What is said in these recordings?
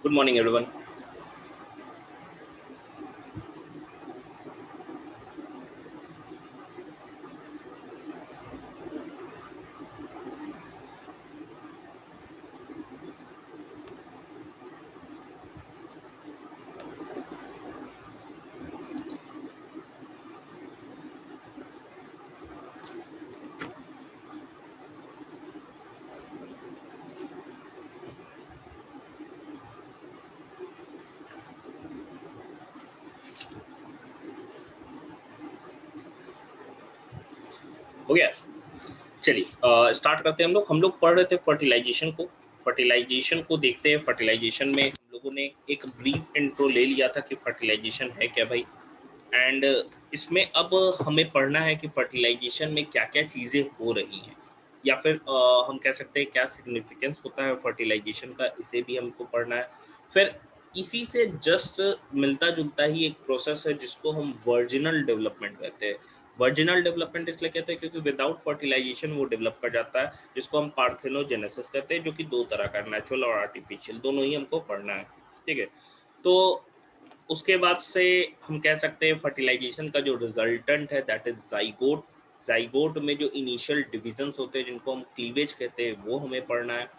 Good morning, everyone. हो गया। चलिए स्टार्ट करते हैं। हम लोग पढ़ रहे थे फर्टिलाइजेशन को देखते हैं। फर्टिलाइजेशन में हम लोगों ने एक ब्रीफ इंट्रो ले लिया था कि फर्टिलाइजेशन है क्या भाई। एंड इसमें अब हमें पढ़ना है कि फर्टिलाइजेशन में क्या क्या चीज़ें हो रही हैं, या फिर हम कह सकते हैं क्या सिग्निफिकेंस होता है फर्टिलाइजेशन का, इसे भी हमको पढ़ना है। फिर इसी से जस्ट मिलता जुलता ही एक प्रोसेस है जिसको हम वर्जिनल डेवलपमेंट कहते हैं। वर्जिनल डेवलपमेंट इसलिए कहते हैं क्योंकि विदाउट फर्टिलाइजेशन वो डेवलप कर जाता है, जिसको हम पार्थेनोजेनेसिस कहते हैं, जो कि दो तरह का, नेचुरल और आर्टिफिशियल, दोनों ही हमको पढ़ना है। ठीक है, तो उसके बाद से हम कह सकते हैं फर्टिलाइजेशन का जो रिजल्टेंट है दैट इज जाइगोट। जाइगोट में जो इनिशियल डिविजन्स होते हैं जिनको हम क्लीवेज कहते हैं वो हमें पढ़ना है।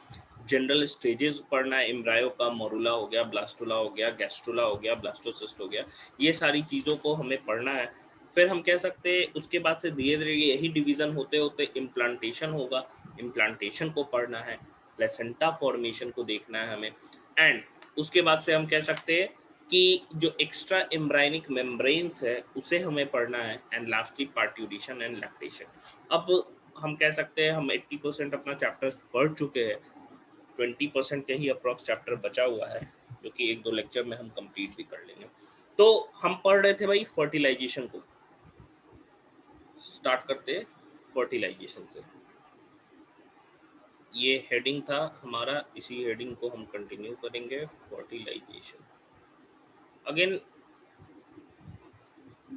जनरल स्टेजेस पढ़ना है, एम्ब्रायो का, मोरुला हो गया, ब्लास्टुला हो गया, गैस्ट्रुला हो गया, ब्लास्टोसिस्ट हो गया, ये सारी चीज़ों को हमें पढ़ना है। फिर हम कह सकते हैं उसके बाद से धीरे धीरे यही डिवीज़न होते होते इम्प्लांटेशन होगा, इम्प्लांटेशन को पढ़ना है, प्लेसेंटा फॉर्मेशन को देखना है हमें। एंड उसके बाद से हम कह सकते हैं कि जो एक्स्ट्रा एम्ब्रायनिक मेम्ब्रेन्स है उसे हमें पढ़ना है। And lastly parturition and lactation. अब हम कह सकते हैं हम 80% अपना चैप्टर पढ़ चुके हैं, 20% के ही अप्रॉक्स चैप्टर बचा हुआ है, जो कि एक दो लेक्चर में हम कंप्लीट भी कर लेंगे। तो हम पढ़ रहे थे भाई फर्टिलाइजेशन को। स्टार्ट करते हैं फर्टिलाइजेशन से। ये हेडिंग था हमारा, इसी हेडिंग को हम कंटिन्यू करेंगे। Fertilization again,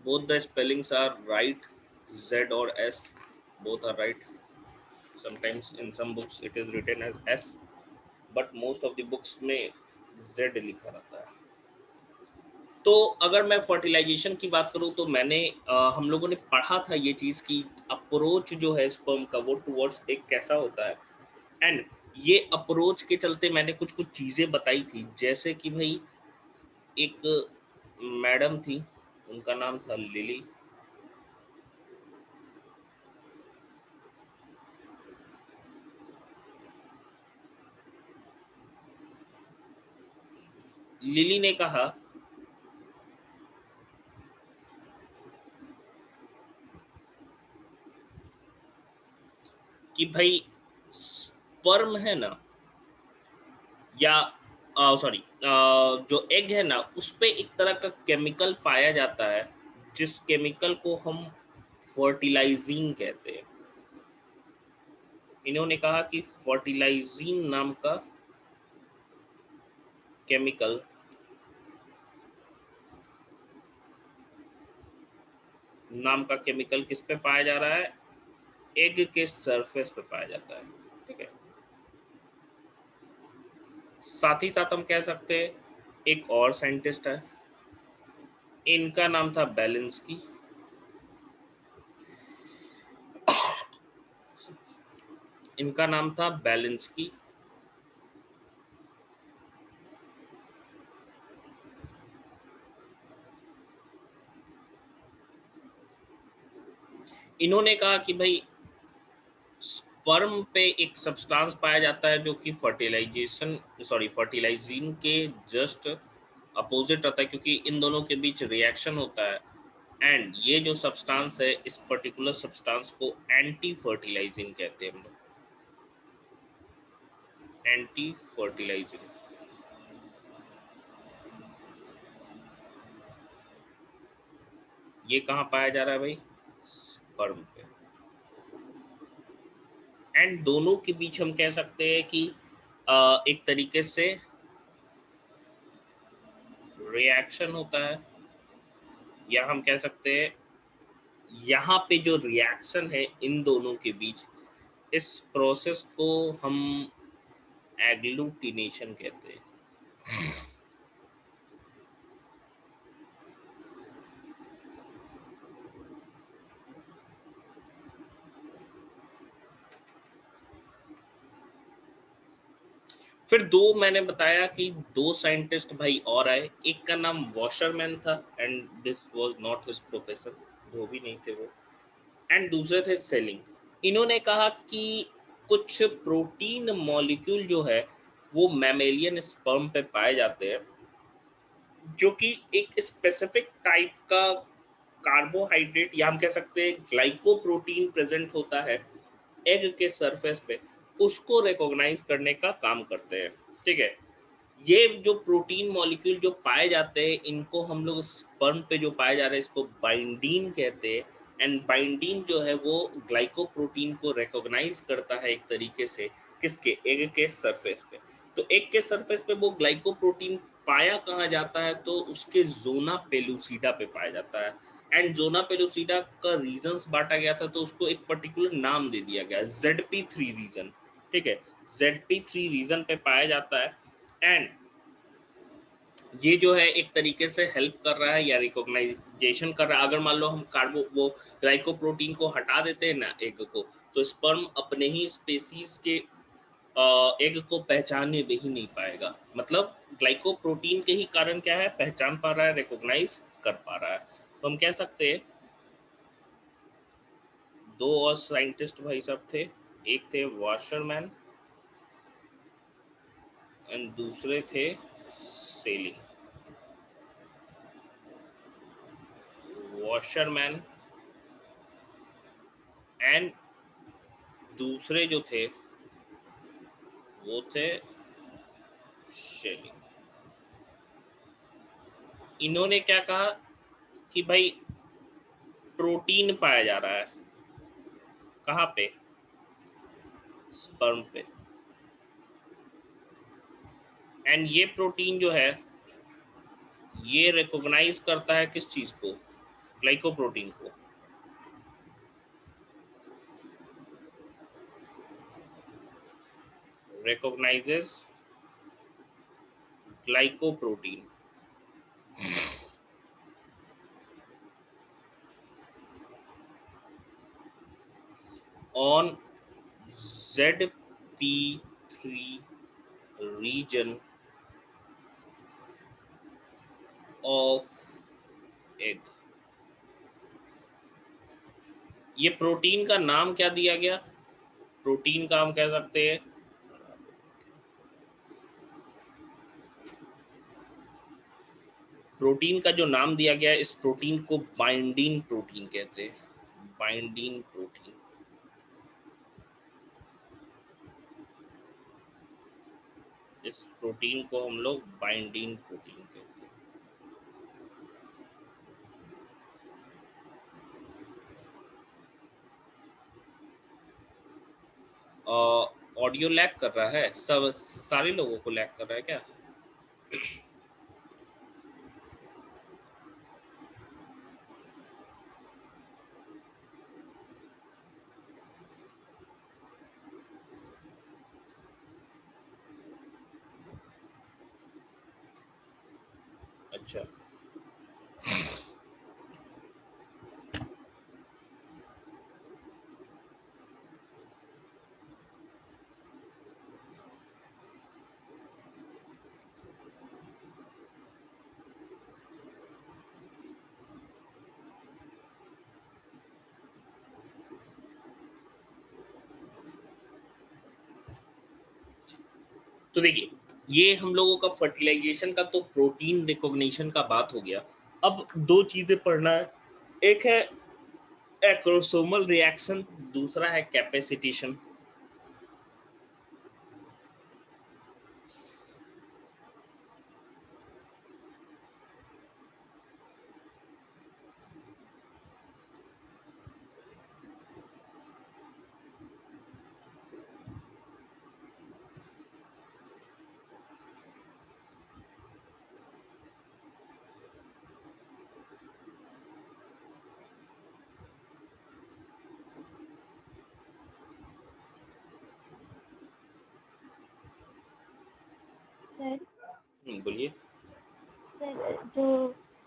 both the spellings are right, Z or S, both are right. Sometimes in some books it is written as S, but most of the books में Z लिखा रहता है। तो अगर मैं फर्टिलाइजेशन की बात करूँ तो मैंने हम लोगों ने पढ़ा था ये चीज़ की अप्रोच जो है स्पर्म का वो टुवर्ड्स एक कैसा होता है। एंड ये अप्रोच के चलते मैंने कुछ कुछ चीज़ें बताई थी, जैसे कि भाई एक मैडम थी, उनका नाम था लिली। लिली ने कहा कि भाई स्पर्म है ना, या सॉरी, जो एग है ना उस पे एक तरह का केमिकल पाया जाता है जिस केमिकल को हम फर्टिलाइजिंग कहते हैं। इन्होंने कहा कि फर्टिलाइजिंग केमिकल नाम का केमिकल किस पे पाया जा रहा है, एग के सरफेस पे पाया जाता है। ठीक है, साथ ही साथ हम कह सकते हैं एक और साइंटिस्ट है, इनका नाम था बेलिंस्की। इनका नाम था बेलिंस्की। इन्होंने कहा कि भाई स्पर्म पे एक सब्सटेंस पाया जाता है जो कि फर्टिलाइजिंग के जस्ट अपोजिट रहता है, क्योंकि इन दोनों के बीच रिएक्शन होता है। एंड ये जो सब्सटेंस है, इस पर्टिकुलर सब्सटेंस को एंटी फर्टिलाइजिंग कहते हैं हम लोग, एंटी फर्टिलाइजिंग। ये कहाँ पाया जा रहा है भाई, स्पर्म पे। एंड दोनों के बीच हम कह सकते हैं कि एक तरीके से रिएक्शन होता है, या हम कह सकते हैं यहाँ पे जो रिएक्शन है इन दोनों के बीच, इस प्रोसेस को हम एग्लूटिनेशन कहते हैं। फिर दो मैंने बताया कि दो साइंटिस्ट भाई और आए, एक का नाम वॉशरमैन था and this was not his professor, वो भी नहीं थे वो, एंड दूसरे थे सेलिंग। इन्होंने कहा कि कुछ प्रोटीन मॉलिक्यूल जो है वो मैमेलियन स्पर्म पे पाए जाते हैं, जो कि एक स्पेसिफिक टाइप का कार्बोहाइड्रेट या हम कह सकते हैं ग्लाइकोप्रोटीन प्रेजेंट होता है एग के सरफेस पे, उसको रिकॉग्नाइज करने का काम करते हैं। ठीक है, ये जो प्रोटीन मॉलिक्यूल जो पाए जाते हैं इनको हम लोग स्पर्म पे जो पाए जा रहे हैं इसको बाइंडीन कहते हैं, एंड बाइंडीन जो है वो ग्लाइकोप्रोटीन को रिकॉग्नाइज करता है एक तरीके से, किसके, एग के सरफेस पे। तो एग के सरफेस पे वो ग्लाइकोप्रोटीन पाया कहाँ जाता है, तो उसके जोना पेलुसिडा पे पाया जाता है, एंड जोना पेलुसिडा का रीजन्स बांटा गया था तो उसको एक पर्टिकुलर नाम दे दिया गया, ZP3 रीजन। ठीक है, ZP3 रीजन पे पाया जाता है, एंड ये जो है एक तरीके से हेल्प कर रहा है या रिकॉग्नाइजेशन कर रहा है। अगर मान लो हम कार्बो वो ग्लाइकोप्रोटीन को हटा देते हैं ना एग को, तो स्पर्म अपने ही स्पेसीज के एग को पहचानने भी ही नहीं पाएगा। मतलब ग्लाइकोप्रोटीन के ही कारण क्या है, पहचान पा रहा है, रिकॉग्नाइज कर पा रहा है। तो हम कह सकते हैं दो और साइंटिस्ट भाई साहब थे, एक थे वाशरमैन एंड दूसरे थे सेलिंग। वॉशरमैन एंड दूसरे जो थे वो थे शेलिंग। इन्होंने क्या कहा कि भाई प्रोटीन पाया जा रहा है कहाँ पे, स्पर्म पे, एंड ये प्रोटीन जो है ये रिकॉग्नाइज करता है किस चीज को, ग्लाइकोप्रोटीन को। Recognises glycoprotein on ZP3 region of egg। ये प्रोटीन का नाम क्या दिया गया, प्रोटीन का हम कह सकते हैं प्रोटीन का जो नाम दिया गया है इस प्रोटीन को बाइंडीन प्रोटीन कहते हैं, बाइंडीन प्रोटीन। इस प्रोटीन को हम लोग बाइंडीन प्रोटीन कहते हैं। ऑडियो लैग कर रहा है, सब सारे लोगों को लैग कर रहा है क्या? अच्छा, तो देखिए ये हम लोगों का फर्टिलाइजेशन का तो प्रोटीन रिकॉग्निशन का बात हो गया। अब दो चीजें पढ़ना है, एक है एक्रोसोमल रिएक्शन, दूसरा है कैपेसिटेशन। सर बोलिए। सर जो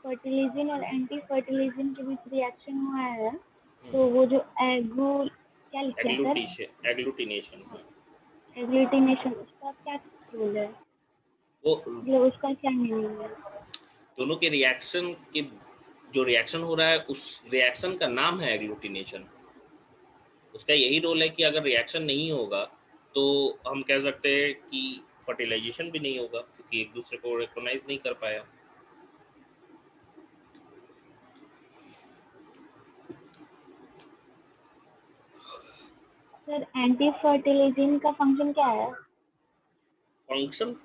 फर्टिलाइजिंग और एंटी फर्टिलाइजिंग के बीच रिएक्शन हुआ है तो वो जो एग्रो क्या लिखते हैं सर, एग्लूटिनेशन, एग्लूटिनेशन, उसका क्या बोल रहे हैं, वो मतलब उसका क्या मीनिंग है? दोनों के रिएक्शन के जो रिएक्शन हो रहा है उस रिएक्शन का नाम है एग्लूटिनेशन। उसका यही रोल है कि अगर रिएक्शन नहीं होगा तो हम कह सकते हैं कि फर्टिलाइजेशन भी नहीं होगा, क्योंकि एक दूसरे को रिकॉग्नाइज नहीं कर पाया। सर एंटी फर्टिलाइजिंग का फंक्शन क्या है? फंक्शन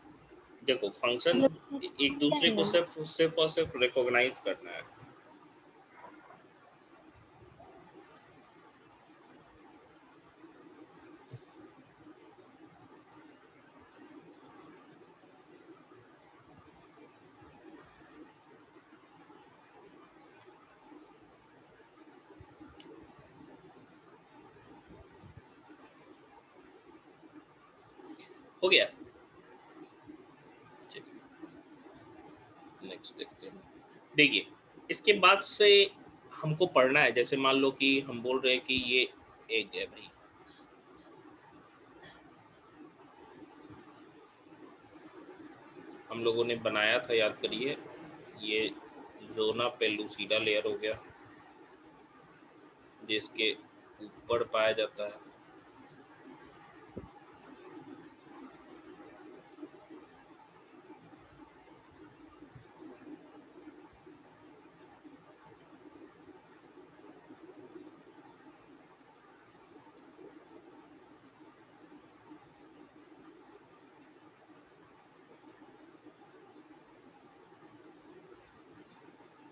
देखो, फंक्शन मतलब एक क्या दूसरे को है? सिर्फ सिर्फ और सिर्फ रिकॉग्नाइज करना है। हो गया, नेक्स्ट देखते हैं। देखिए, इसके बाद से हमको पढ़ना है, जैसे मान लो कि हम बोल रहे हैं कि ये एग है भाई, हम लोगों ने बनाया था, याद करिए, ये जोना पेलुसिडा लेयर हो गया जिसके ऊपर पाया जाता है।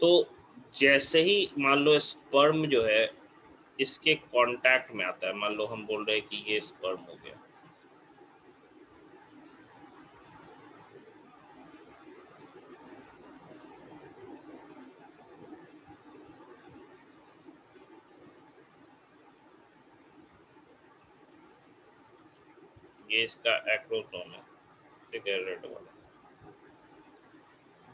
तो जैसे ही मान लो स्पर्म जो है इसके कांटेक्ट में आता है, मान लो हम बोल रहे हैं कि ये स्पर्म हो गया, ये इसका एक्रोसोम है, सिगरेट वाला।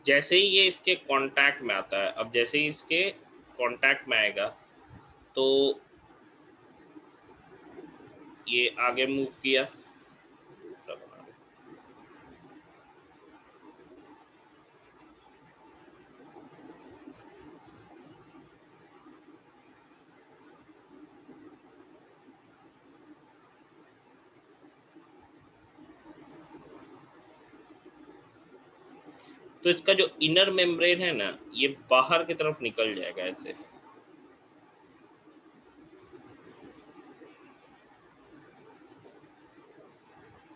जैसे ही ये इसके कांटेक्ट में आता है, अब जैसे ही इसके कांटेक्ट में आएगा तो ये आगे मूव किया, तो इसका जो इनर मेम्ब्रेन है ना, ये बाहर की तरफ निकल जाएगा, ऐसे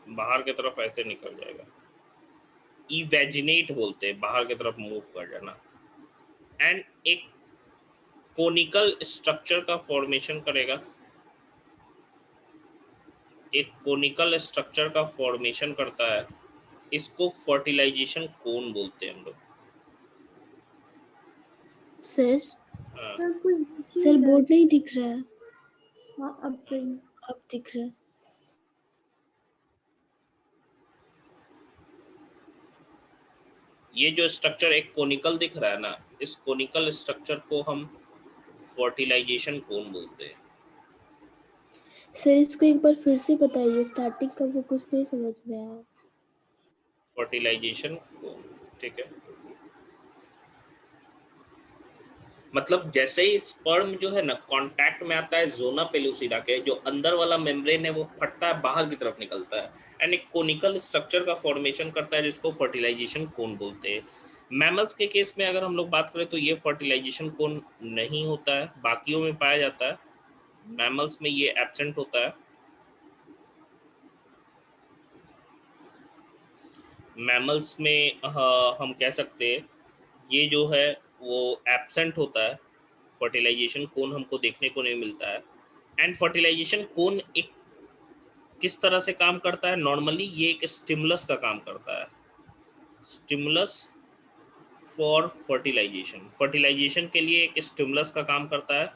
बाहर की तरफ ऐसे निकल जाएगा। इवेजिनेट बोलते हैं, बाहर की तरफ मूव कर जाना। एंड एक कोनिकल स्ट्रक्चर का फॉर्मेशन करेगा, एक कोनिकल स्ट्रक्चर का फॉर्मेशन करता है। इसको फर्टिलाइजेशन कोन बोलते हैं हम लोग। सर हाँ, सर कुछ दिख सर बोर्ड नहीं दिख रहा है। हाँ अब दिख रहा है। ये जो स्ट्रक्चर एक कोनिकल दिख रहा है ना, इस कोनिकल स्ट्रक्चर को हम फर्टिलाइजेशन कोन बोलते हैं। सर इसको एक बार फिर से बताइए, स्टार्टिंग का वो कुछ नहीं समझ में आया। फर्टिलाइजेशन कोन, ठीक है, मतलब जैसे ही स्पर्म जो है ना कांटेक्ट में आता है जोना पेलुसिडा के, जो अंदर वाला मेम्ब्रेन है वो फटता है, बाहर की तरफ निकलता है एंड एक कोनिकल स्ट्रक्चर का फॉर्मेशन करता है जिसको फर्टिलाइजेशन कोन बोलते हैं। मैमल्स के केस में अगर हम लोग बात करें तो ये फर्टिलाइजेशन कोन नहीं होता है, बाकियों में पाया जाता है, मैमल्स में ये एब्सेंट होता है। मैमल्स में हम कह सकते हैं ये जो है वो एब्सेंट होता है, फर्टिलाइजेशन कोन हमको देखने को नहीं मिलता है। एंड फर्टिलाइजेशन कोन एक किस तरह से काम करता है, नॉर्मली ये एक स्टिमुलस का काम करता है, स्टिमुलस फॉर फर्टिलाइजेशन। फर्टिलाइजेशन के लिए एक स्टिमुलस का काम करता है,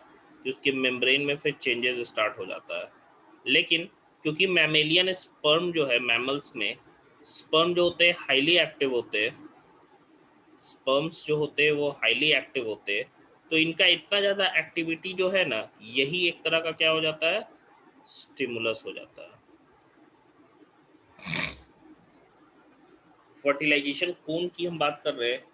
जो उसके मेम्ब्रेन में फिर चेंजेस स्टार्ट हो जाता है। लेकिन क्योंकि मैमेलियन स्पर्म जो है, मैमल्स में स्पर्म जो होते हैं हाईली एक्टिव होते हैं, स्पर्म्स जो होते हैं वो हाईली एक्टिव होते हैं, तो इनका इतना ज़्यादा एक्टिविटी जो है ना, यही एक तरह का क्या हो जाता है, स्टिमुलस हो जाता है। फर्टिलाइजेशन कोन की हम बात कर रहे हैं,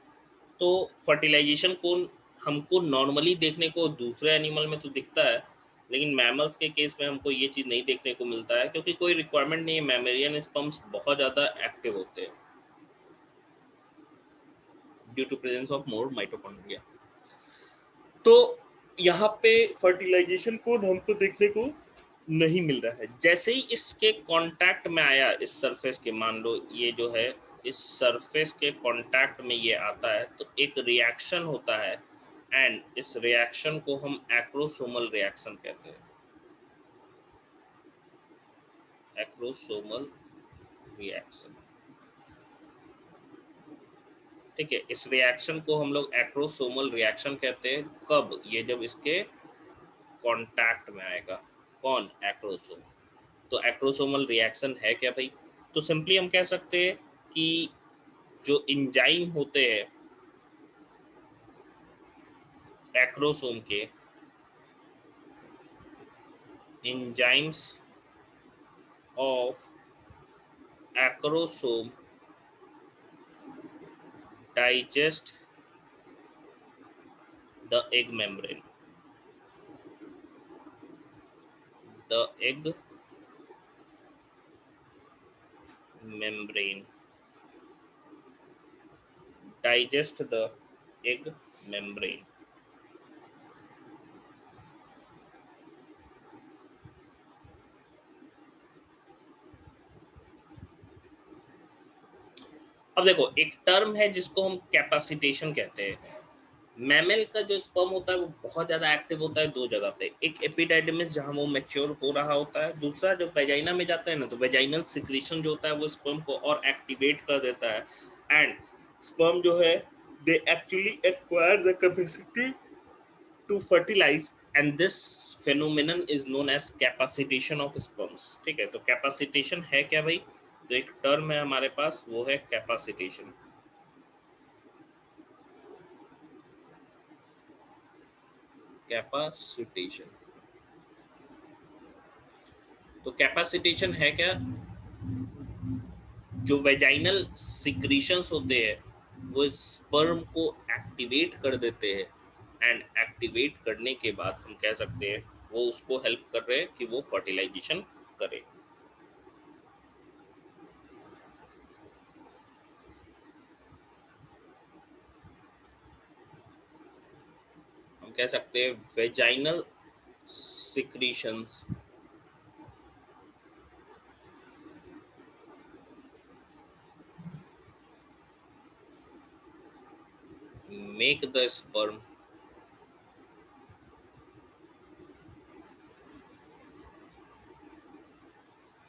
तो फर्टिलाइजेशन कोन हमको नॉर्मली देखने को दूसरे एनिमल में तो दिखता है, लेकिन मैमल्स के केस में हमको ये चीज़ नहीं देखने को मिलता है, क्योंकि कोई रिक्वायरमेंट नहीं है। मैमेरियन स्पर्म्स बहुत ज़्यादा एक्टिव होते हैं due to presence of more mitochondria. तो यहाँ पे फर्टिलाइजेशन कोन हमको देखने को नहीं मिल रहा है। जैसे ही इसके कांटेक्ट में आया इस सरफेस के, मान लो ये जो है इस सरफेस के कांटेक्ट में ये आता है, तो एक रिएक्शन होता है, एंड इस रिएक्शन को हम एक्रोसोमल रिएक्शन कहते हैं। एक्रोसोमल रिएक्शन, ठीक है। इस रिएक्शन को हम लोग एक्रोसोमल रिएक्शन कहते हैं। कब? ये जब इसके कांटेक्ट में आएगा। कौन? एक्रोसोम। तो एक्रोसोमल रिएक्शन है क्या भाई? तो सिंपली हम कह सकते हैं कि जो इंजाइम होते हैं एक्रोसोम के, enzymes of acrosome digest the egg membrane. The egg membrane. Digest the egg membrane. अब देखो, एक टर्म है जिसको हम कैपेसिटेशन कहते हैं। मैमल का जो स्पर्म होता है वो बहुत ज़्यादा एक्टिव होता है दो जगह पे। एक एपिडाइडमिस जहाँ वो मैच्योर हो रहा होता है, दूसरा जब वेजाइना में जाता है ना, तो वेजाइनल सिक्रीशन जो होता है वो स्पर्म को और एक्टिवेट कर देता है, एंड स्पर्म जो है they actually acquire the capacity to fertilize, and this phenomenon is known as capacitation of sperms। ठीक है, तो कैपेसिटेशन है क्या भाई? तो एक टर्म है हमारे पास, वो है कैपेसिटेशन। कैपेसिटेशन, तो कैपेसिटेशन है क्या? जो वेजाइनल सिक्रीशंस होते हैं वो स्पर्म को एक्टिवेट कर देते हैं, एंड एक्टिवेट करने के बाद हम कह सकते हैं वो उसको हेल्प कर रहे हैं कि वो फर्टिलाइजेशन करे। हम कह सकते हैं vaginal secretions make the sperm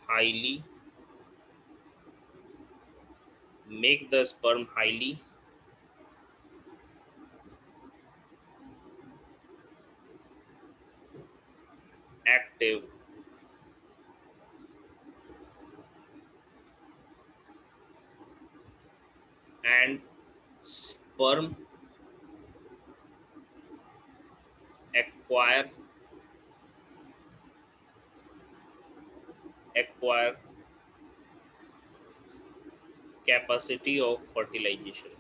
highly make the sperm highly active and sperm acquire capacity of fertilization।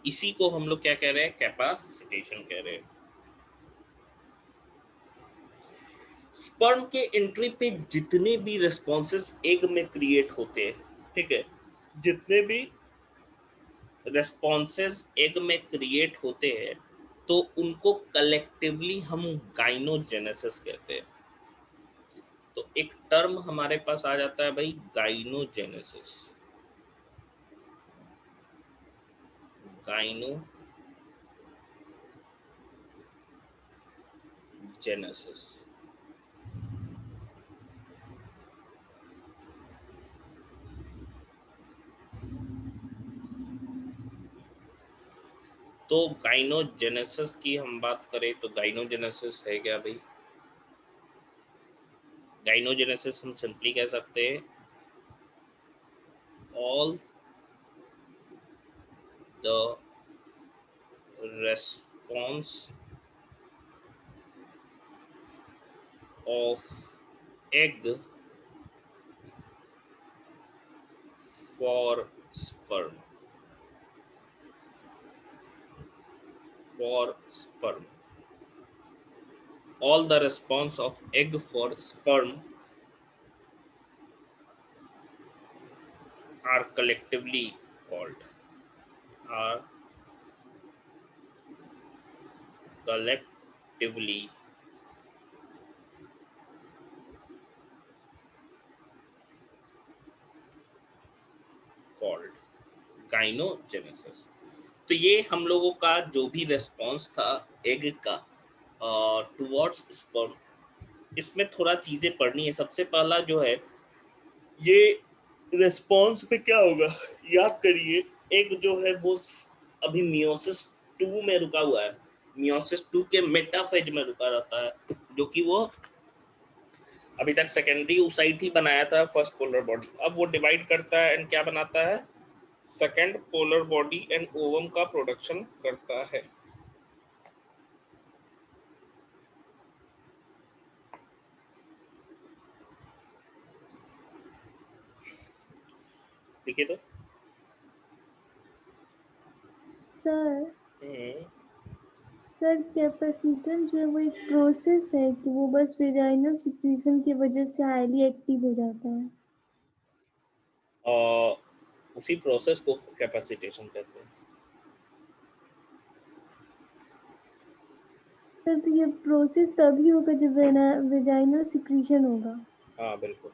इसी को हम लोग क्या कह रहे हैं? कैपेसिटेशन कह रहे हैं। स्पर्म के एंट्री पे जितने भी रिस्पॉन्सेस एग में क्रिएट होते हैं, ठीक है, जितने भी रिस्पॉन्सेस एग में क्रिएट होते हैं, तो उनको कलेक्टिवली हम गाइनोजेनेसिस कहते हैं। तो एक टर्म हमारे पास आ जाता है भाई, गाइनोजेनेसिस। गाइनोजेनेसिस, तो गाइनोजेनेसिस की हम बात करें तो गाइनोजेनेसिस है क्या भाई? गाइनोजेनेसिस हम सिंपली कह सकते हैं all the response of egg for sperm. For sperm. All the response of egg for sperm are collectively called. Are collectively called gynogenesis. तो ये हम लोगों का जो भी रेस्पॉन्स था एग का टुवर्ड्स स्पर्म, इसमें थोड़ा चीजें पढ़नी है। सबसे पहला जो है, ये रेस्पॉन्स पे क्या होगा, याद करिए। एग जो है वो अभी मियोसिस 2 में रुका हुआ है, मियोसिस 2 के मेटाफेज में रुका रहता है, जो कि वो अभी तक सेकेंडरी oocyte ही बनाया था फर्स्ट पोलर बॉडी। अब वो डिवाइड करता है एंड क्या बनाता है, second polar body and ovum का प्रोडक्शन करता है। देखिए तो सर हम्म, सर कैपेसिटन जो है वो एक प्रोसेस है कि वो बस वेजाइनल सिक्रीशन की वजह से हाईली एक्टिव हो जाता है। उसी प्रोसेस को कैपेसिटेशन कहते हैं। सर तो ये प्रोसेस तभी होगा जब वेजाइनल सिक्रीशन होगा। हाँ बिल्कुल।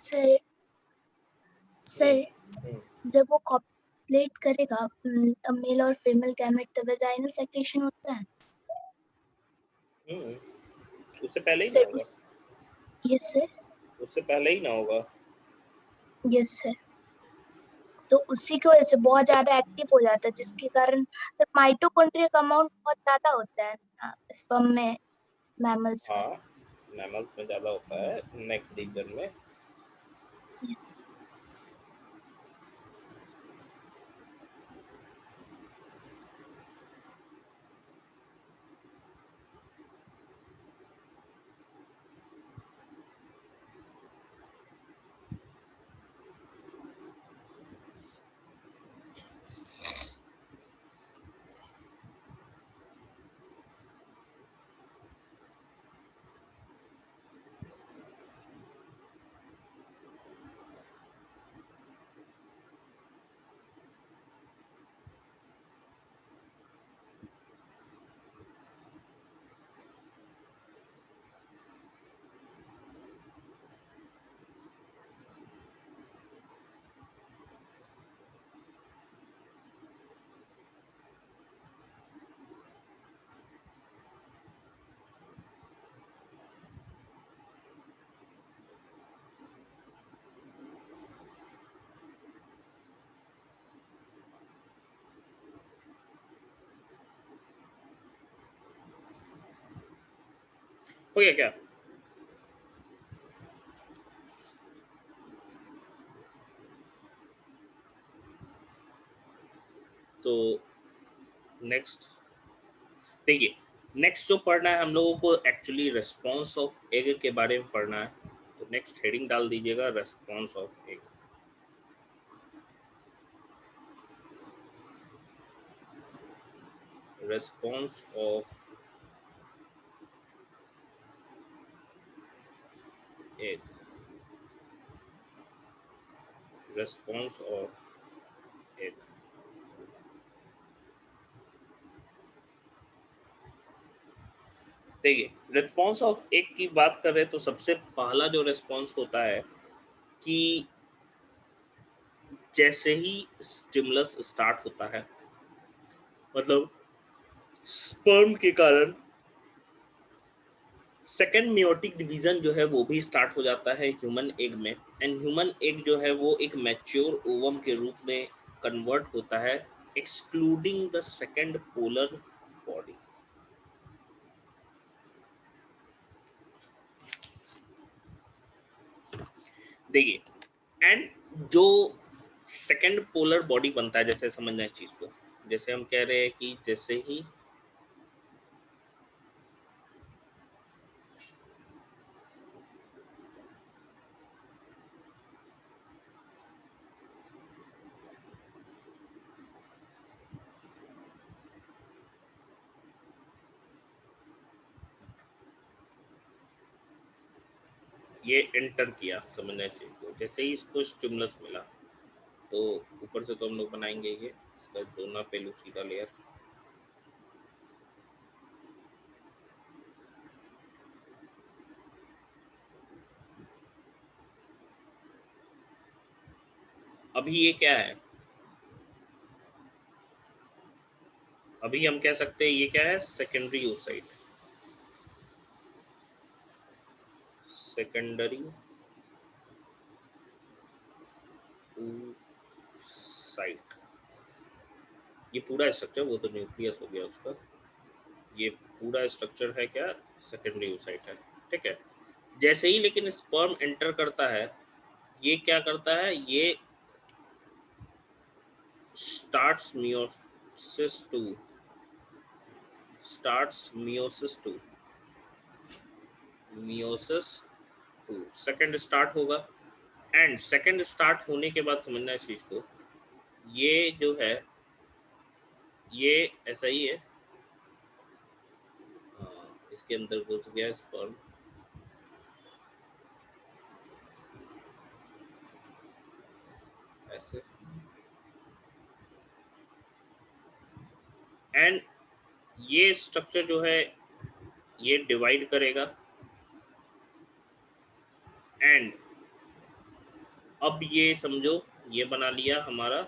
सर सर हम्म, जब वो कॉपुलेट करेगा मेल और फीमेल गैमेट तो वेजाइनल सेक्रेशन होता है। हम्म, उससे पहले ही ना सर होगा, यस सर। उससे पहले ही ना होगा। Yes sir. तो उसी की वजह से बहुत ज्यादा एक्टिव हो जाता है, जिसके कारण सर माइटोकॉन्ड्रिया का अमाउंट बहुत ज्यादा होता है स्पर्म में, मैमल्स में। हाँ, मैमल्स में ज़्यादा होता है, नेक रीजन में। यस। हो गया क्या? तो नेक्स्ट देखिए, नेक्स्ट जो पढ़ना है हम लोगों को, एक्चुअली रेस्पॉन्स ऑफ एग के बारे में पढ़ना है। तो नेक्स्ट हेडिंग डाल दीजिएगा, response of egg. Response of egg, response of egg. देखिए, रेस्पॉन्स ऑफ एग की बात कर रहे हैं तो सबसे पहला जो रेस्पॉन्स होता है कि जैसे ही स्टिमुलस स्टार्ट होता है, मतलब स्पर्म के कारण सेकेंड मियोटिक डिवीजन जो है वो भी स्टार्ट हो जाता है ह्यूमन एग में। एंड ह्यूमन एग जो है वो एक मैच्योर ओवम के रूप में कन्वर्ट होता है, excluding the second polar body. देखिए, एंड जो सेकंड पोलर बॉडी बनता है, जैसे समझना इस चीज को, जैसे हम कह रहे हैं कि जैसे ही ये एंटर किया, समझना इस चीज को, जैसे ही इसको स्टिमुलस मिला, तो ऊपर से तो हम लोग बनाएंगे ये इसका जोना पेलुसिडा लेयर, अभी ये क्या है, अभी हम कह सकते हैं ये क्या है, सेकेंडरी oocyte, सेकेंडरी oocyte, ये पूरा स्ट्रक्चर, वो तो न्यूक्लियस हो गया उसका, ये पूरा स्ट्रक्चर है क्या, सेकेंडरी oocyte है, ठीक है। जैसे ही लेकिन स्पर्म एंटर करता है, ये क्या करता है, ये starts meiosis 2, meiosis 2 second start होगा, एंड सेकंड स्टार्ट होने के बाद समझना इस चीज को, ये जो है ये ऐसा ही है, इसके अंदर घुस गया स्पर्म, ऐसे, एंड ये स्ट्रक्चर जो है ये डिवाइड करेगा, एंड अब ये समझो ये बना लिया हमारा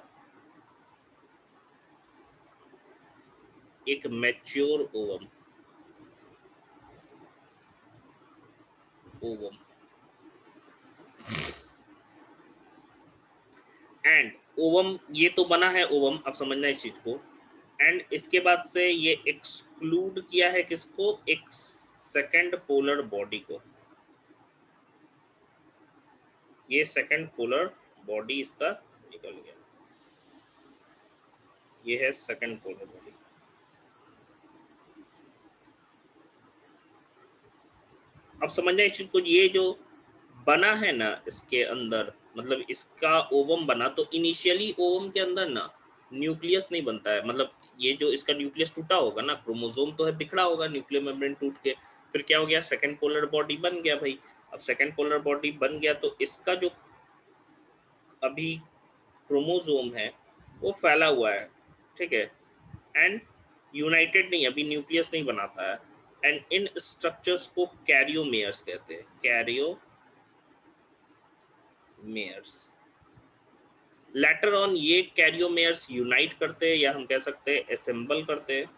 एक मैच्योर ओवम, एंड ओवम, ये तो बना है ओवम, अब समझना इस चीज को, एंड इसके बाद से ये एक्सक्लूड किया है किसको, एक सेकंड पोलर बॉडी को, ये सेकंड पोलर बॉडी इसका निकल गया, ये है सेकंड पोलर बॉडी। अब समझना इस चीज को, ये जो बना है ना इसके अंदर, मतलब इसका ओवम बना, तो इनिशियली ओवम के अंदर ना न्यूक्लियस नहीं बनता है, मतलब ये जो इसका न्यूक्लियस टूटा होगा ना, क्रोमोसोम तो है बिखरा होगा, न्यूक्लियर मेम्ब्रेन टूट के, फिर क्या हो गया, सेकंड पोलर बॉडी बन गया भाई। अब सेकंड पोलर बॉडी बन गया तो इसका जो अभी क्रोमोसोम है वो फैला हुआ है, ठीक है, एंड यूनाइटेड नहीं, अभी न्यूक्लियस नहीं बनाता है, एंड इन स्ट्रक्चर्स को कैरियोमेयर्स कहते हैं, कैरियोमेयर्स। लेटर ऑन ये कैरियोमेयर्स यूनाइट करते हैं, या हम कह सकते हैं असेंबल करते हैं,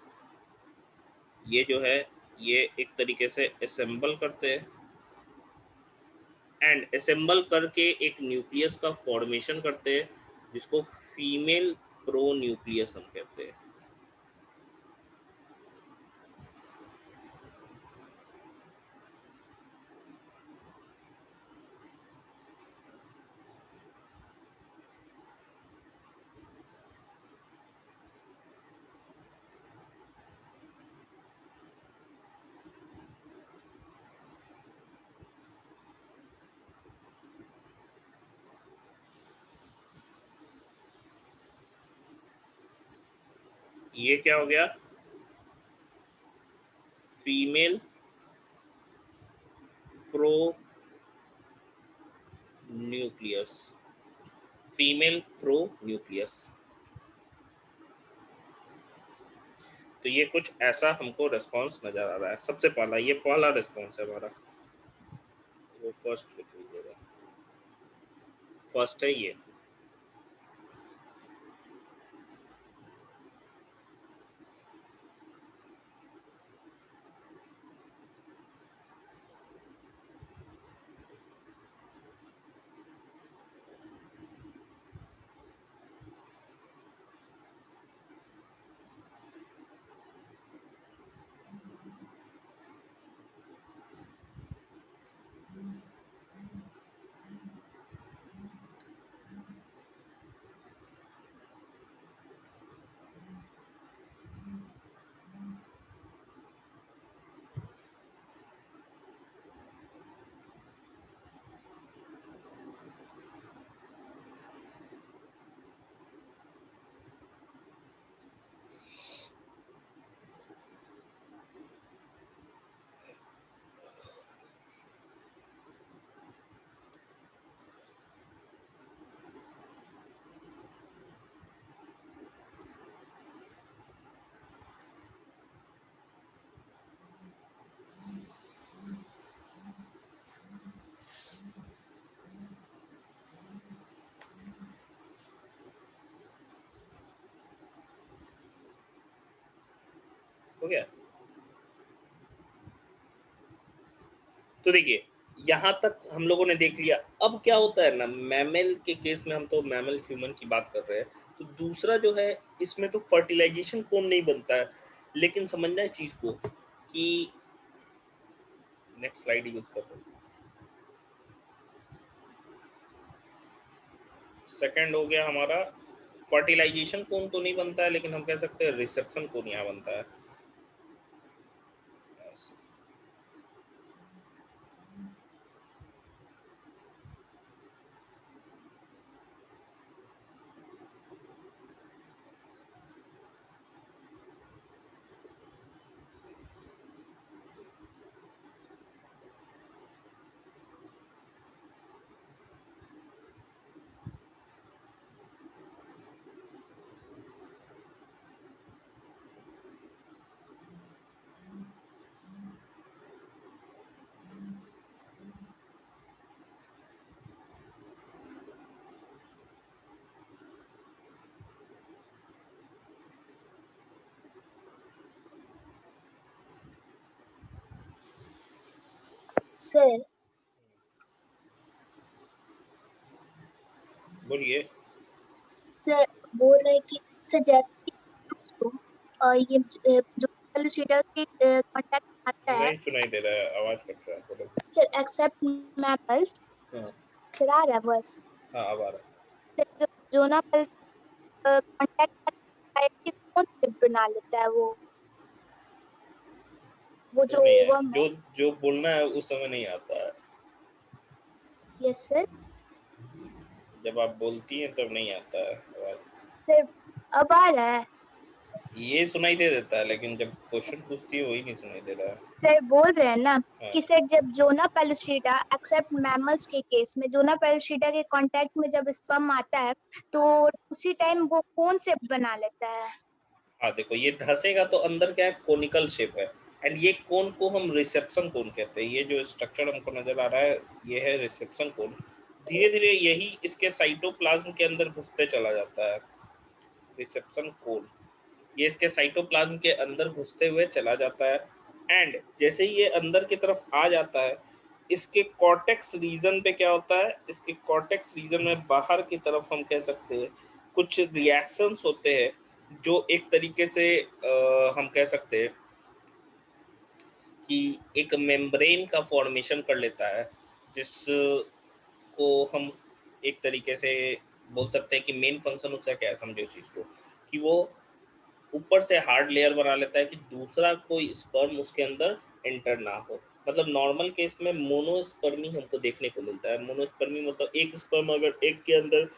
ये जो है ये एक तरीके से असेंबल करते हैं, एंड असेंबल करके एक न्यूक्लियस का फॉर्मेशन करते हैं, जिसको फीमेल प्रो न्यूक्लियस हम कहते हैं। ये क्या हो गया, female pro nucleus, female pro nucleus. तो ये कुछ ऐसा हमको रिस्पॉन्स नजर आ रहा है, सबसे पहला ये पहला रिस्पॉन्स है हमारा, वो फर्स्ट लिख लीजिएगा, फर्स्ट है ये। तो देखिए यहाँ तक हम लोगों ने देख लिया। अब क्या होता है ना, मैमल के केस में, हम तो मैमल ह्यूमन की बात कर रहे हैं, तो दूसरा जो है इसमें तो फर्टिलाइजेशन कोन नहीं बनता है, लेकिन समझना इस चीज को कि नेक्स्ट स्लाइड यूज कर दो। सेकंड हो गया हमारा, फर्टिलाइजेशन कोन तो नहीं बनता है, लेकिन हम कह सकते हैं रिसेप्शन कोन यहाँ बनता है। सर बोलिए। सर बोल रहे कि सर जैसे कि उसको ये जो लूसीडा के कांटेक्ट आता है नहीं सुनाई दे रहा है, आवाज कट रहा है, बोलो। सर एक्सेप्ट मैमल्स हाँ सर आ रहा है बस हाँ, अब आ रहा है। सर जो जोना पल्स कांटेक्ट कि कौन से बना लेता है वो वो जो नहीं है, ओवम है। जो जो बोलना है उस समय नहीं आता है, यस सर जब आप बोलती हैं तब नहीं आता है आवाज। सर अब आ रहा है। ये सुनाई दे देता है, लेकिन जब क्वेश्चन पूछती है वही नहीं सुनाई दे रहा है। सर बोल रहे हैं ना हाँ कि सर जब जोना पेलुसिडा एक्सेप्ट मैमल्स के केस में जोना पेलुसिडा के कांटेक्ट में जब स्पर्म आता है तो उसी टाइम वो कौन से बना लेता है। हाँ, देखो ये धंसेगा तो अंदर क्या है, कोनिकल शेप है, एंड ये कोन को हम रिसेप्शन कोन कहते हैं। ये जो स्ट्रक्चर हमको नजर आ रहा है ये है रिसेप्शन कोन। धीरे धीरे यही इसके साइटोप्लाज्म के अंदर घुसते चला जाता है, रिसेप्शन कोन ये इसके साइटोप्लाज्म के अंदर घुसते हुए चला जाता है। एंड जैसे ही ये अंदर की तरफ आ जाता है, इसके कॉर्टेक्स रीजन पे क्या होता है, इसके कॉर्टेक्स रीजन में बाहर की तरफ हम कह सकते हैं कुछ रिएक्शंस होते हैं, जो एक तरीके से हम कह सकते हैं कि एक मेम्ब्रेन का फॉर्मेशन कर लेता है, जिसको हम एक तरीके से बोल सकते हैं कि मेन फंक्शन उसका क्या है, समझो इस चीज़ को, कि वो ऊपर से हार्ड लेयर बना लेता है कि दूसरा कोई स्पर्म उसके अंदर एंटर ना हो। मतलब नॉर्मल केस में मोनोस्पर्मी हमको देखने को मिलता है। मोनोस्पर्मी मतलब एक स्पर्म अगर एक के अंदर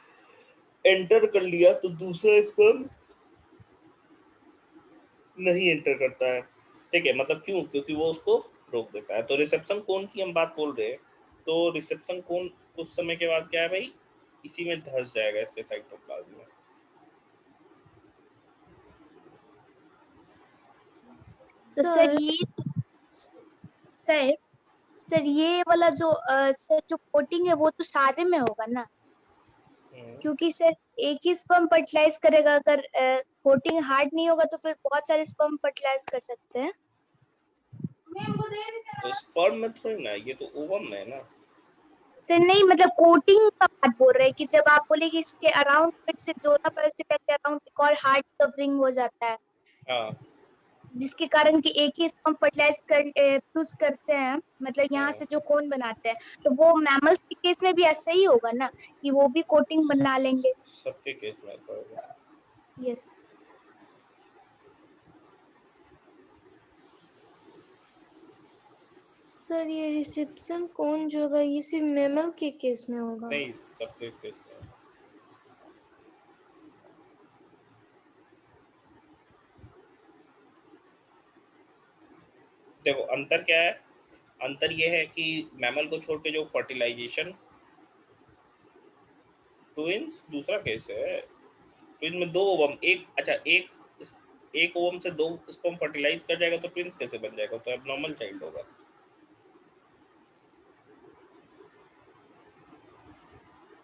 एंटर कर लिया तो दूसरा स्पर्म नहीं एंटर करता है। ठीक है, मतलब क्यों, क्योंकि वो उसको रोक देता है। तो रिसेप्शन कोन की हम बात बोल रहे हैं, तो रिसेप्शन कोन कुछ समय के बाद क्या है भाई, इसी में धंस जाएगा इसके साइटोप्लाज्म में। तो सर सर ये सर सर ये वाला जो सर जो कोटिंग है वो तो सारे में होगा ना क्योंकि सर एक ही स्पर्म फर्टिलाइज करेगा। अगर कोटिंग हार्ड नहीं होगा तो फिर बहुत सारे स्पर्म फर्टिलाइज कर सकते हैं। तो स्पर्म में थोड़ी ना, ये तो ओवम में है ना। सर नहीं मतलब कोटिंग का बात बोल रहे हैं कि जब आप बोले कि इसके अराउंड फिर से जोना पेरिस्टिका के अराउंड एक और हार्ड कवरिंग हो जाता है हाँ जिसके कारण कि एक ही स्पर्म फर्टिलाइज कर यूज करते हैं मतलब यहाँ हाँ, से जो कोन बनाते हैं तो वो मैमल्स के केस में भी ऐसा ही होगा ना कि वो भी कोटिंग बना लेंगे। सबके केस में ऐसा होगा। यस सर ये रिसेप्शन कौन जो होगा ये सिर्फ मैमल के केस में होगा। नहीं, सबके केस में। देखो अंतर क्या है, अंतर ये है कि मैमल को छोड़ के जो फर्टिलाइजेशन, ट्विंस दूसरा केस है। ट्विंस में दो ओवम, एक अच्छा एक ओवम से दो स्पर्म फर्टिलाइज कर जाएगा तो ट्विंस कैसे बन जाएगा, तो एबनॉर्मल चाइल्ड होगा।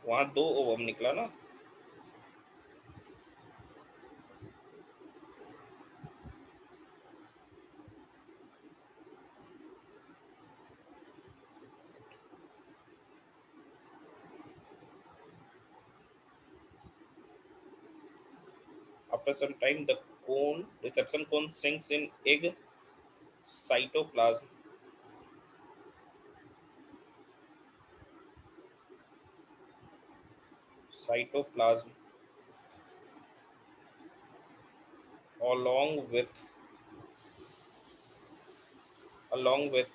वहां दो ओवम निकला ना। After some time, the reception cone sinks in egg cytoplasm. Cytoplasm, along with along with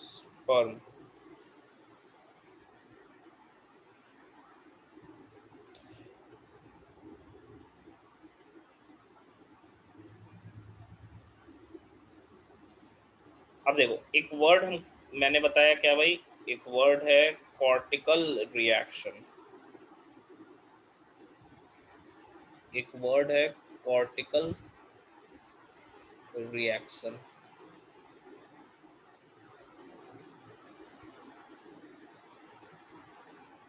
sperm. अब देखो, एक वर्ड मैंने बताया क्या भाई, एक वर्ड है कॉर्टिकल रिएक्शन, एक वर्ड है कॉर्टिकल रिएक्शन।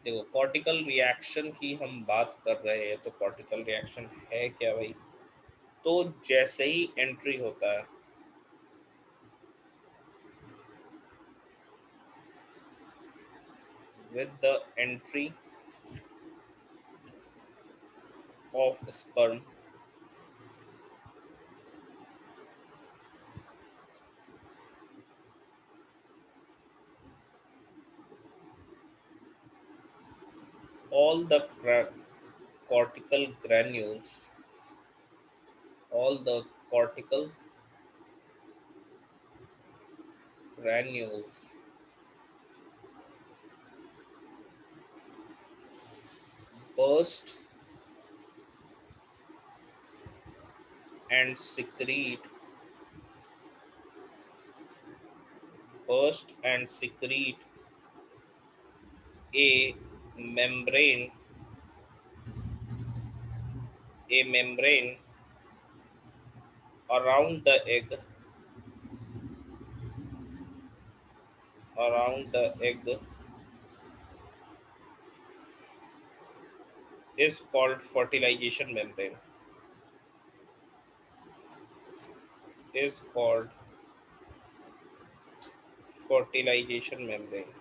देखो, कॉर्टिकल रिएक्शन की हम बात कर रहे हैं, तो कॉर्टिकल रिएक्शन है क्या भाई? तो जैसे ही एंट्री होता है, with the entry of sperm, all the cortical granules, all the cortical granules burst and secrete burst and secrete a membrane a membrane around the egg, around the egg is called fertilization membrane, is called fertilization membrane.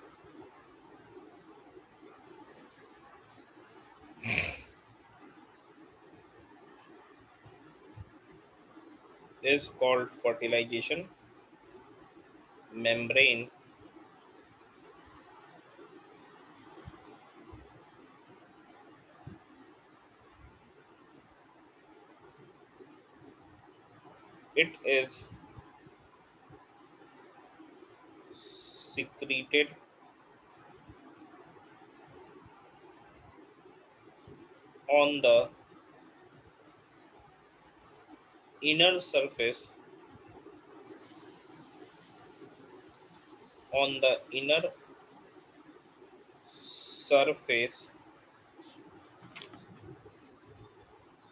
Is called fertilization membrane. It is secreted on the inner surface, on the surface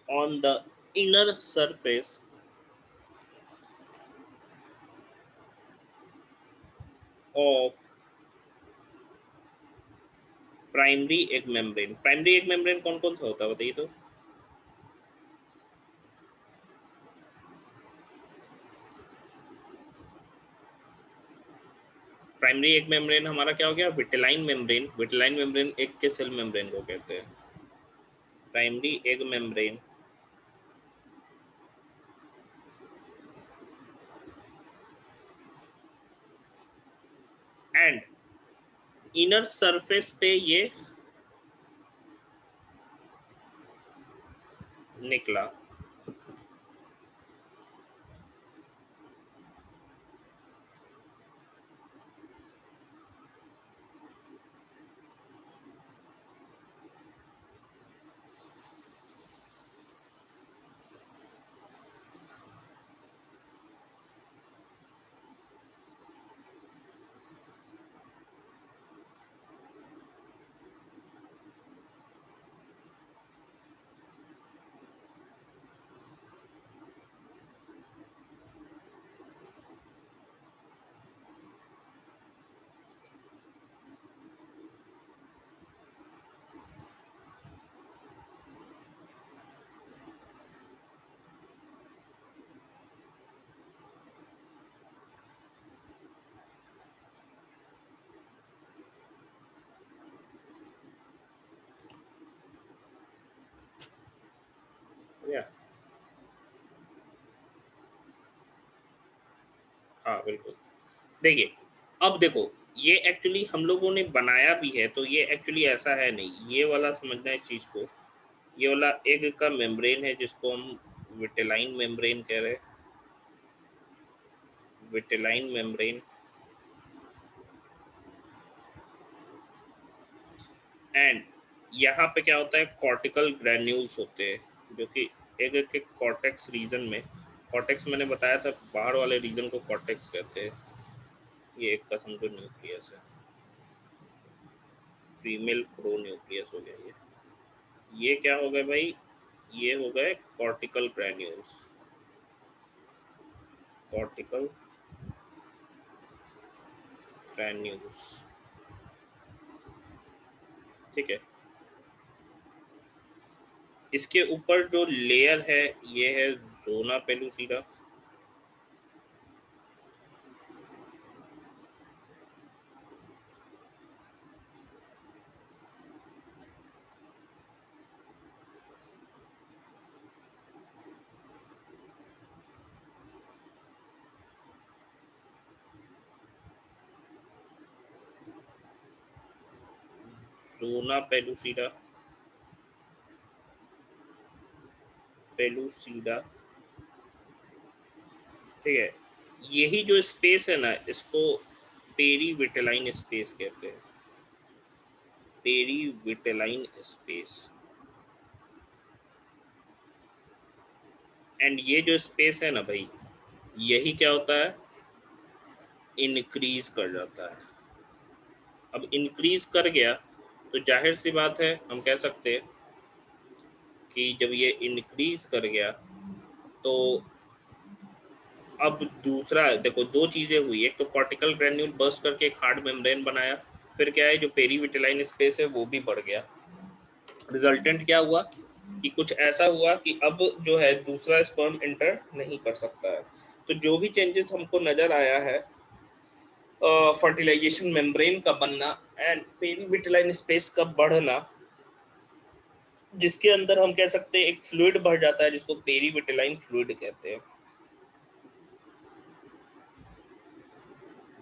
on the inner surface of primary egg membrane. Primary egg membrane कौन कौन सा होता है बताइए तो? Primary egg membrane हमारा क्या हो गया? Vitelline membrane. Vitelline membrane egg के सेल मेम्ब्रेन को कहते हैं primary egg membrane. And inner surface पे ये निकला। हाँ बिल्कुल। देखिए, अब देखो, ये एक्चुअली हम लोगों ने बनाया भी है, तो ये एक्चुअली ऐसा है नहीं, ये वाला समझना है इस चीज़ को। ये वाला एग का मेम्ब्रेन है जिसको हम विटेलाइन मेम्ब्रेन कह रहे हैं, विटेलाइन मेम्ब्रेन। एंड यहाँ पे क्या होता है, कॉर्टिकल ग्रैन्यूल्स होते हैं जो कि एग के कॉर्टेक्स रीजन में, कॉर्टेक्स मैंने बताया था, बाहर वाले रीजन को कॉर्टेक्स कहते हैं। ये एक किस्म का न्यूक्लियस है, फीमेल प्रो न्यूक्लियस हो गया ये क्या हो गया भाई, ये हो गए कॉर्टिकल ग्रैन्यूल्स, कॉर्टिकल ग्रैन्यूल्स, ठीक है। इसके ऊपर जो लेयर है ये है zona pellucida, zona pellucida, pellucida, ठीक है। यही जो स्पेस है ना, इसको पेरीविटेलाइन स्पेस कहते हैं, पेरीविटेलाइन स्पेस। एंड ये जो स्पेस है ना भाई, यही क्या होता है, इंक्रीज कर जाता है। अब इंक्रीज कर गया तो जाहिर सी बात है हम कह सकते हैं कि जब ये इंक्रीज कर गया तो अब दूसरा देखो, दो चीज़ें हुई, एक तो कॉर्टिकल ग्रैन्यूल बर्स्ट करके एक हार्ड मेम्ब्रेन बनाया, फिर क्या है, जो पेरीविटेलाइन स्पेस है वो भी बढ़ गया। रिजल्टेंट क्या हुआ कि कुछ ऐसा हुआ कि अब जो है दूसरा स्पर्म इंटर नहीं कर सकता है। तो जो भी चेंजेस हमको नज़र आया है, फर्टिलाइजेशन मेम्ब्रेन का बनना एंड पेरीविटेलाइन स्पेस का बढ़ना, जिसके अंदर हम कह सकते हैं एक फ्लूइड भर जाता है जिसको पेरीविटेलाइन फ्लूइड कहते हैं,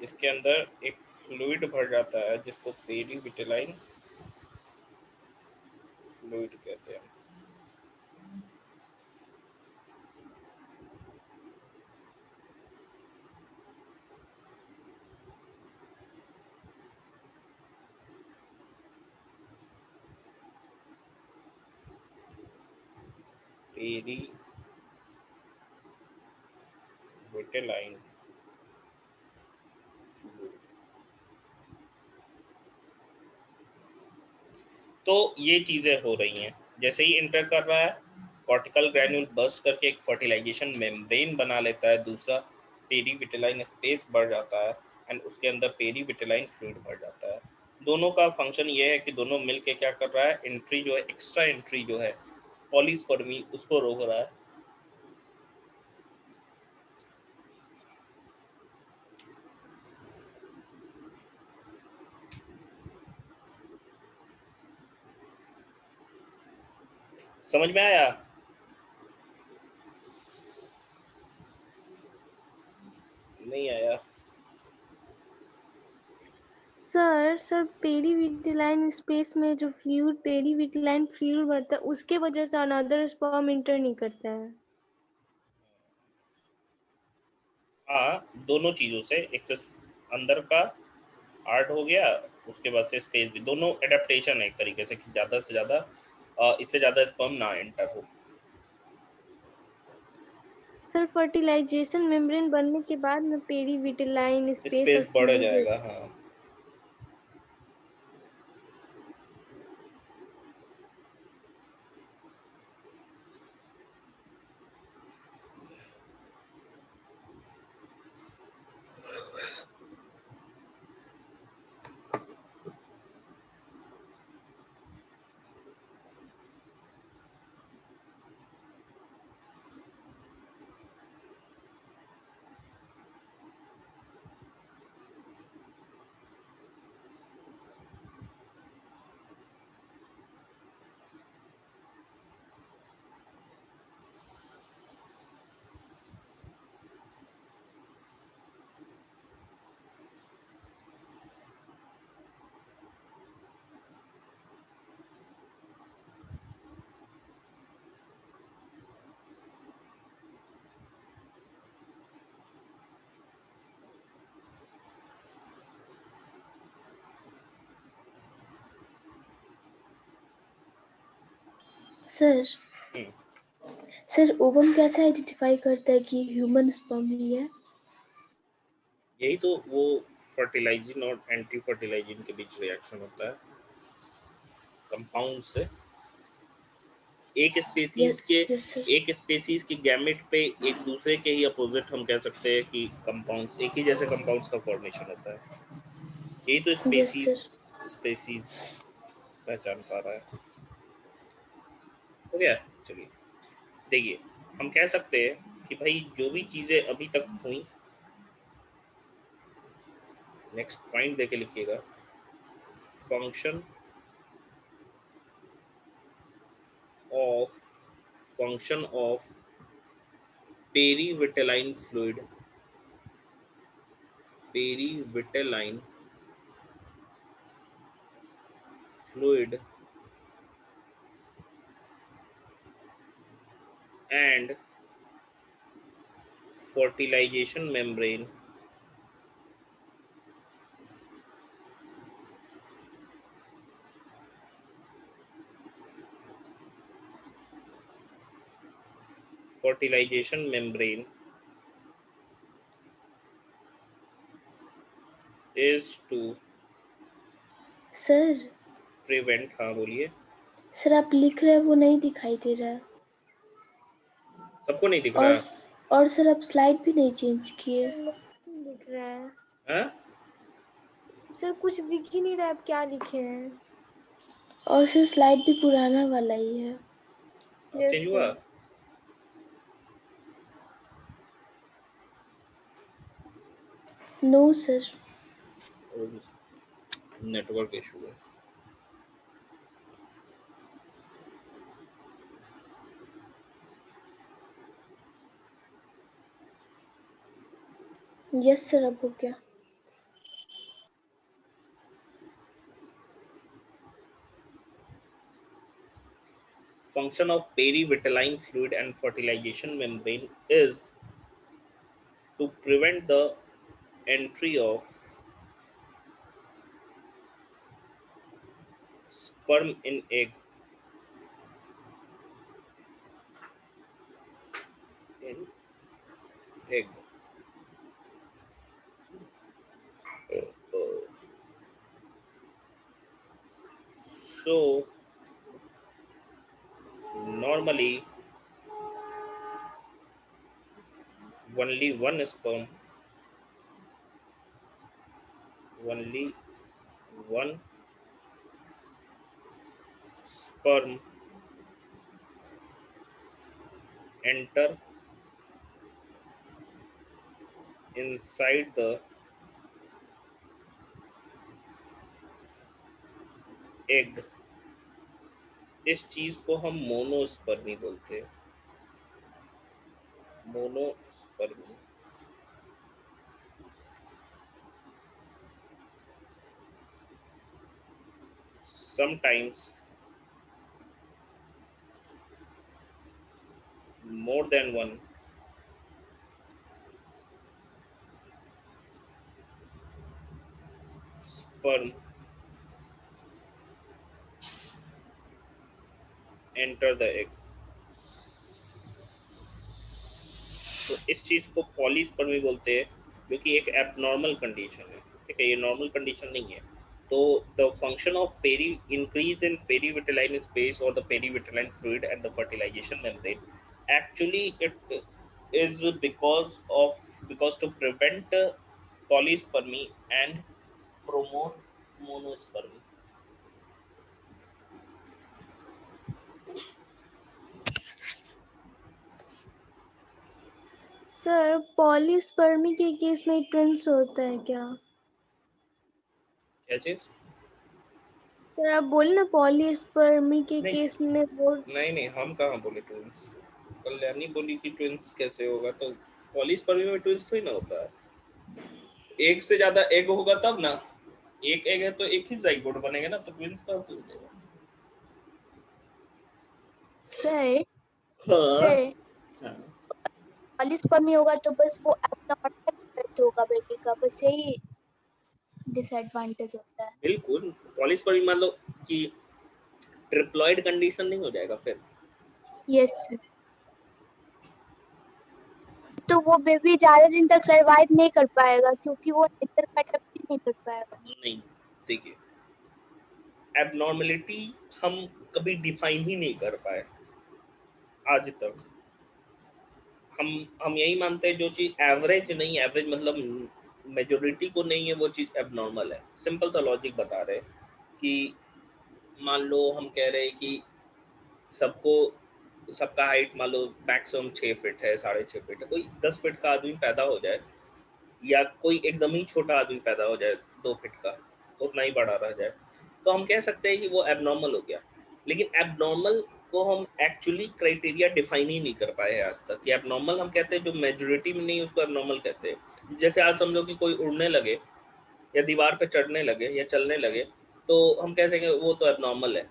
जिसके अंदर एक फ्लूइड भर जाता है जिसको पेरीविटेलाइन फ्लूइड कहते हैं। पेरीविटेलाइन फ्लूइड। तो ये चीज़ें हो रही हैं, जैसे ही इंटर कर रहा है कॉर्टिकल ग्रैन्यूल बर्स्ट करके एक फर्टिलाइजेशन मेम्ब्रेन बना लेता है, दूसरा पेरीविटेलाइन स्पेस बढ़ जाता है एंड उसके अंदर पेरीविटेलाइन फ्लूइड बढ़ जाता है। दोनों का फंक्शन ये है कि दोनों मिलके क्या कर रहा है, एंट्री जो है, एक्स्ट्रा एंट्री जो है पॉलीस्पर्मी, उसको रोक रहा है। समझ में आया? नहीं आया? सर पेरीविटेलाइन स्पेस में जो फ्लूइड पेरीविटेलाइन फ्लूइड बढ़ता है उसके वजह से अनदर स्पर्म इंटर नहीं करता है। हाँ, दोनों चीज़ों से, एक तो अंदर का हार्ड हो गया, उसके बाद से स्पेस भी, दोनों एडेप्टेशन है एक तरीके से कि ज़्यादा से ज़्यादा इससे ज़्यादा स्पर्म ना एंटर हो। सर फर्टिलाइजेशन मेम्ब्रेन बनने के बाद में पेरीविटेलाइन स्पेस और स्पेस बढ़ फ्लूइड जाएगा, हाँ। सर हम्म, सर ओवम कैसे आइडेंटिफाई करता है कि ह्यूमन स्पर्म ही है? यही तो वो फर्टिलाइजिंग और एंटी फर्टिलाइजिंग के बीच रिएक्शन होता है कंपाउंड से। एक स्पेसीज के यस सर। एक स्पेसीज की गैमेट पे एक दूसरे के ही अपोजिट हम कह सकते हैं कि कंपाउंड्स, एक ही जैसे कंपाउंड्स का फॉर्मेशन होता है। यही तो यस स्पेसीज सर। स्पेसीज पहचान पा रहा है। हो गया। चलिए देखिए, हम कह सकते हैं कि भाई जो भी चीजें अभी तक हुई, नेक्स्ट पॉइंट देके लिखिएगा, function of function of perivitelline fluid, perivitelline fluid and fertilization membrane fertilization membrane is to sir prevent, हाँ बोलिए। सर आप लिख रहे हैं वो नहीं दिखाई दे रहा है। सबको नहीं दिख रहा? और सर आप स्लाइड भी नहीं चेंज किए। दिख रहा है हाँ? सर, कुछ दिख ही नहीं रहा है आप क्या लिखे हैं। और सर स्लाइड भी पुराना वाला ही है। अब चेंज हुआ? No sir. नेटवर्क इशू है। यस सर अब हो गया। Function of perivitelline fluid and fertilization membrane is to prevent the entry of sperm in egg, in egg. So normally only one sperm, only one sperm enter inside the egg। इस चीज को हम मोनोस्पर्मी बोलते हैं, मोनोस्पर्मी। Sometimes more than one sperm enter the egg। तो इस चीज को पॉलीस्पर्मी बोलते हैं, जो कि एक एबनॉर्मल कंडीशन है। ठीक है, ये नॉर्मल कंडीशन नहीं है। तो the function of peri increase in perivitelline space और the perivitelline fluid and the fertilization membrane, actually it is because to prevent polyspermy and promote monospermy। Sir polyspermy के case में ट्विंस होता है क्या? क्या चीज? सर आप बोले ना पॉलीस्पर्मी के नहीं केस में वो नहीं, हम कहाँ बोले ट्विंस। कल्याणी बोली कि ट्विंस कैसे होगा, तो पॉलीस्पर्मी में ट्विंस थोड़ी ना होता है। एक से ज्यादा एग होगा तब ना। एक एग है तो एक ही जाइगोट बनेगा ना, तो ट्विंस कहाँ से हो जाएगा? सर हाँ सर हाँ, पॉलीस्पर्मी होगा तो बस वो abnormal birth होगा बेबी का, बस यही डिसएडवांटेज होता है। बिल्कुल। पॉलीस्पर्मी मान लो कि ट्रिप्लॉइड कंडीशन नहीं हो जाएगा फिर। Yes sir. तो वो बेबी ज्यादा दिन तक सरवाइव नहीं कर पाएगा क्योंकि वो नेचर का अडॉप्ट नहीं कर पाएगा। नहीं, देखिए एबनॉर्मलिटी हम कभी डिफाइन ही नहीं कर पाए आज तक। हम यही मानते हैं जो चीज एवरेज नहीं, एवरेज मतलब मेजोरिटी को नहीं है, वो चीज एबनॉर्मल है। सिंपल सा लॉजिक बता रहे हैं कि मान लो हम कह रहे हैं कि सबको सबका हाइट मान लो मैक्सिमम 6 फीट है, 6.5 फीट है, कोई 10 फीट का आदमी पैदा हो जाए या कोई एकदम ही छोटा आदमी पैदा हो जाए 2 फीट का, उतना ही बड़ा रह जाए, तो हम कह सकते हैं कि वो एबनॉर्मल हो गया। लेकिन एबनॉर्मल को हम एक्चुअली क्राइटेरिया डिफाइन ही नहीं कर पाए हैं आज तक कि एबनॉर्मल हम कहते हैं जो मेजोरिटी में नहीं उसको एबनॉर्मल कहते हैं। जैसे आज समझो कि कोई उड़ने लगे या दीवार पे चढ़ने लगे या चलने लगे, तो हम कह सकेंगे वो तो एबनॉर्मल है,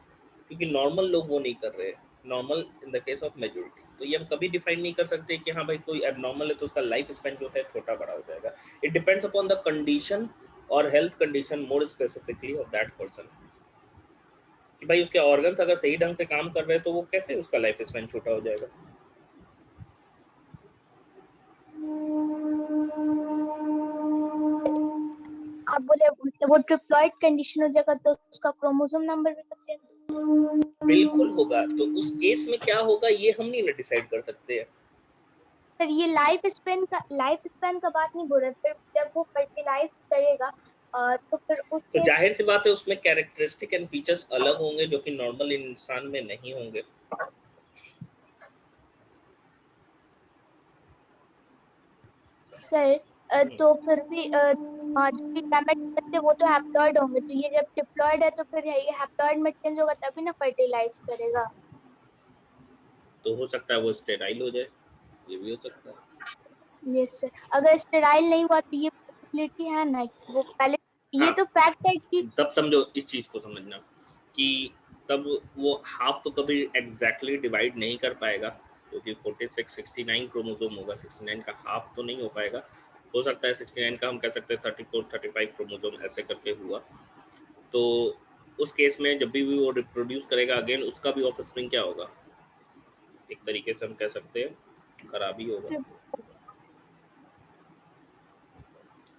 क्योंकि नॉर्मल लोग वो नहीं कर रहे हैं, normal in the case of majority. तो ये हम कभी डिफाइन नहीं कर सकते कि हाँ भाई कोई एबनॉर्मल है तो उसका लाइफ स्पैन जो है छोटा बड़ा हो जाएगा। It depends upon the condition और health condition more specifically of that person, कि भाई उसके ऑर्गन्स अगर सही ढंग से काम कर रहे हैं तो वो कैसे उसका लाइफ स्पैन छोटा हो जाएगा। आप बोले वो ट्रिप्लॉइड कंडीशन हो जाएगा तो उसका क्रोमोसोम नंबर भी तो चेंज। बिल्कुल होगा, तो उस केस में क्या होगा ये हम नहीं डिसाइड कर सकते हैं। सर ये लाइफ स्पेन का बात नहीं बोल रहे, फिर जब वो फर्टिलाइज करेगा तो फिर तो उसके जाहिर सी बात है उसमें कैरेक्टरिस्टिक एंड फीचर्स अलग होंगे जो कि नॉर्मल इंसान में नहीं होंगे। सर तो फिर भी जो भी गैमेट रहते हैं वो तो हैप्लॉइड होंगे, तो ये जब डिप्लॉइड है तो फिर ये हैप्लॉइड में चेंज होगा तभी ना फर्टिलाइज करेगा। तो हो सकता है वो स्टेराइल हो जाए, ये भी हो सकता है। यस सर, अगर स्टेराइल नहीं हुआ तो ये पॉसिबिलिटी है ना कि वो पहले, ये हाँ, तो फैक्ट है कि तब समझो इस चीज को समझना कि तब वो हाफ तो कभी एग्जैक्टली डिवाइड नहीं कर पाएगा, क्योंकि 46 69 क्रोमोसोम होगा, 69 का हाफ तो नहीं हो पाएगा। हो सकता है 69 का हम कह सकते हैं 34 35 क्रोमोसोम ऐसे करके हुआ। तो उस केस में जब भी वो रिप्रोड्यूस करेगा अगेन उसका भी ऑफस्प्रिंग क्या होगा, एक तरीके से हम कह सकते हैं खराबी होगा।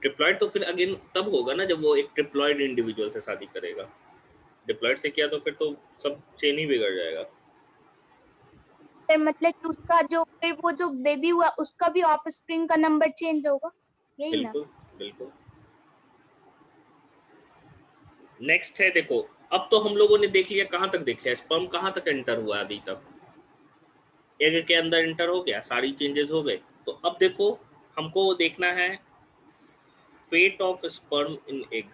ट्रिप्लॉइड तो फिर अगेन तब होगा ना जब वो एक ट्रिप्लॉइड इंडिविजुअल से शादी करेगा। डिप्लॉइड से किया तो फिर तो सब चेन ही बिगड़ जाएगा। फिर मतलब कि उसका जो फिर वो जो बेबी हुआ उसका भी ऑफस्प्रिंग का नंबर चेंज होगा, यही ना। बिल्कुल बिल्कुल। नेक्स्ट है, देखो अब तो हम लोगों ने देख लिया, कहाँ तक देख लिया, स्पर्म कहाँ तक एंटर हुआ अभी तक, एग के अंदर एंटर हो गया, सारी चेंजेस हो गए। तो अब देखो हमको वो देखना है fate of sperm in egg,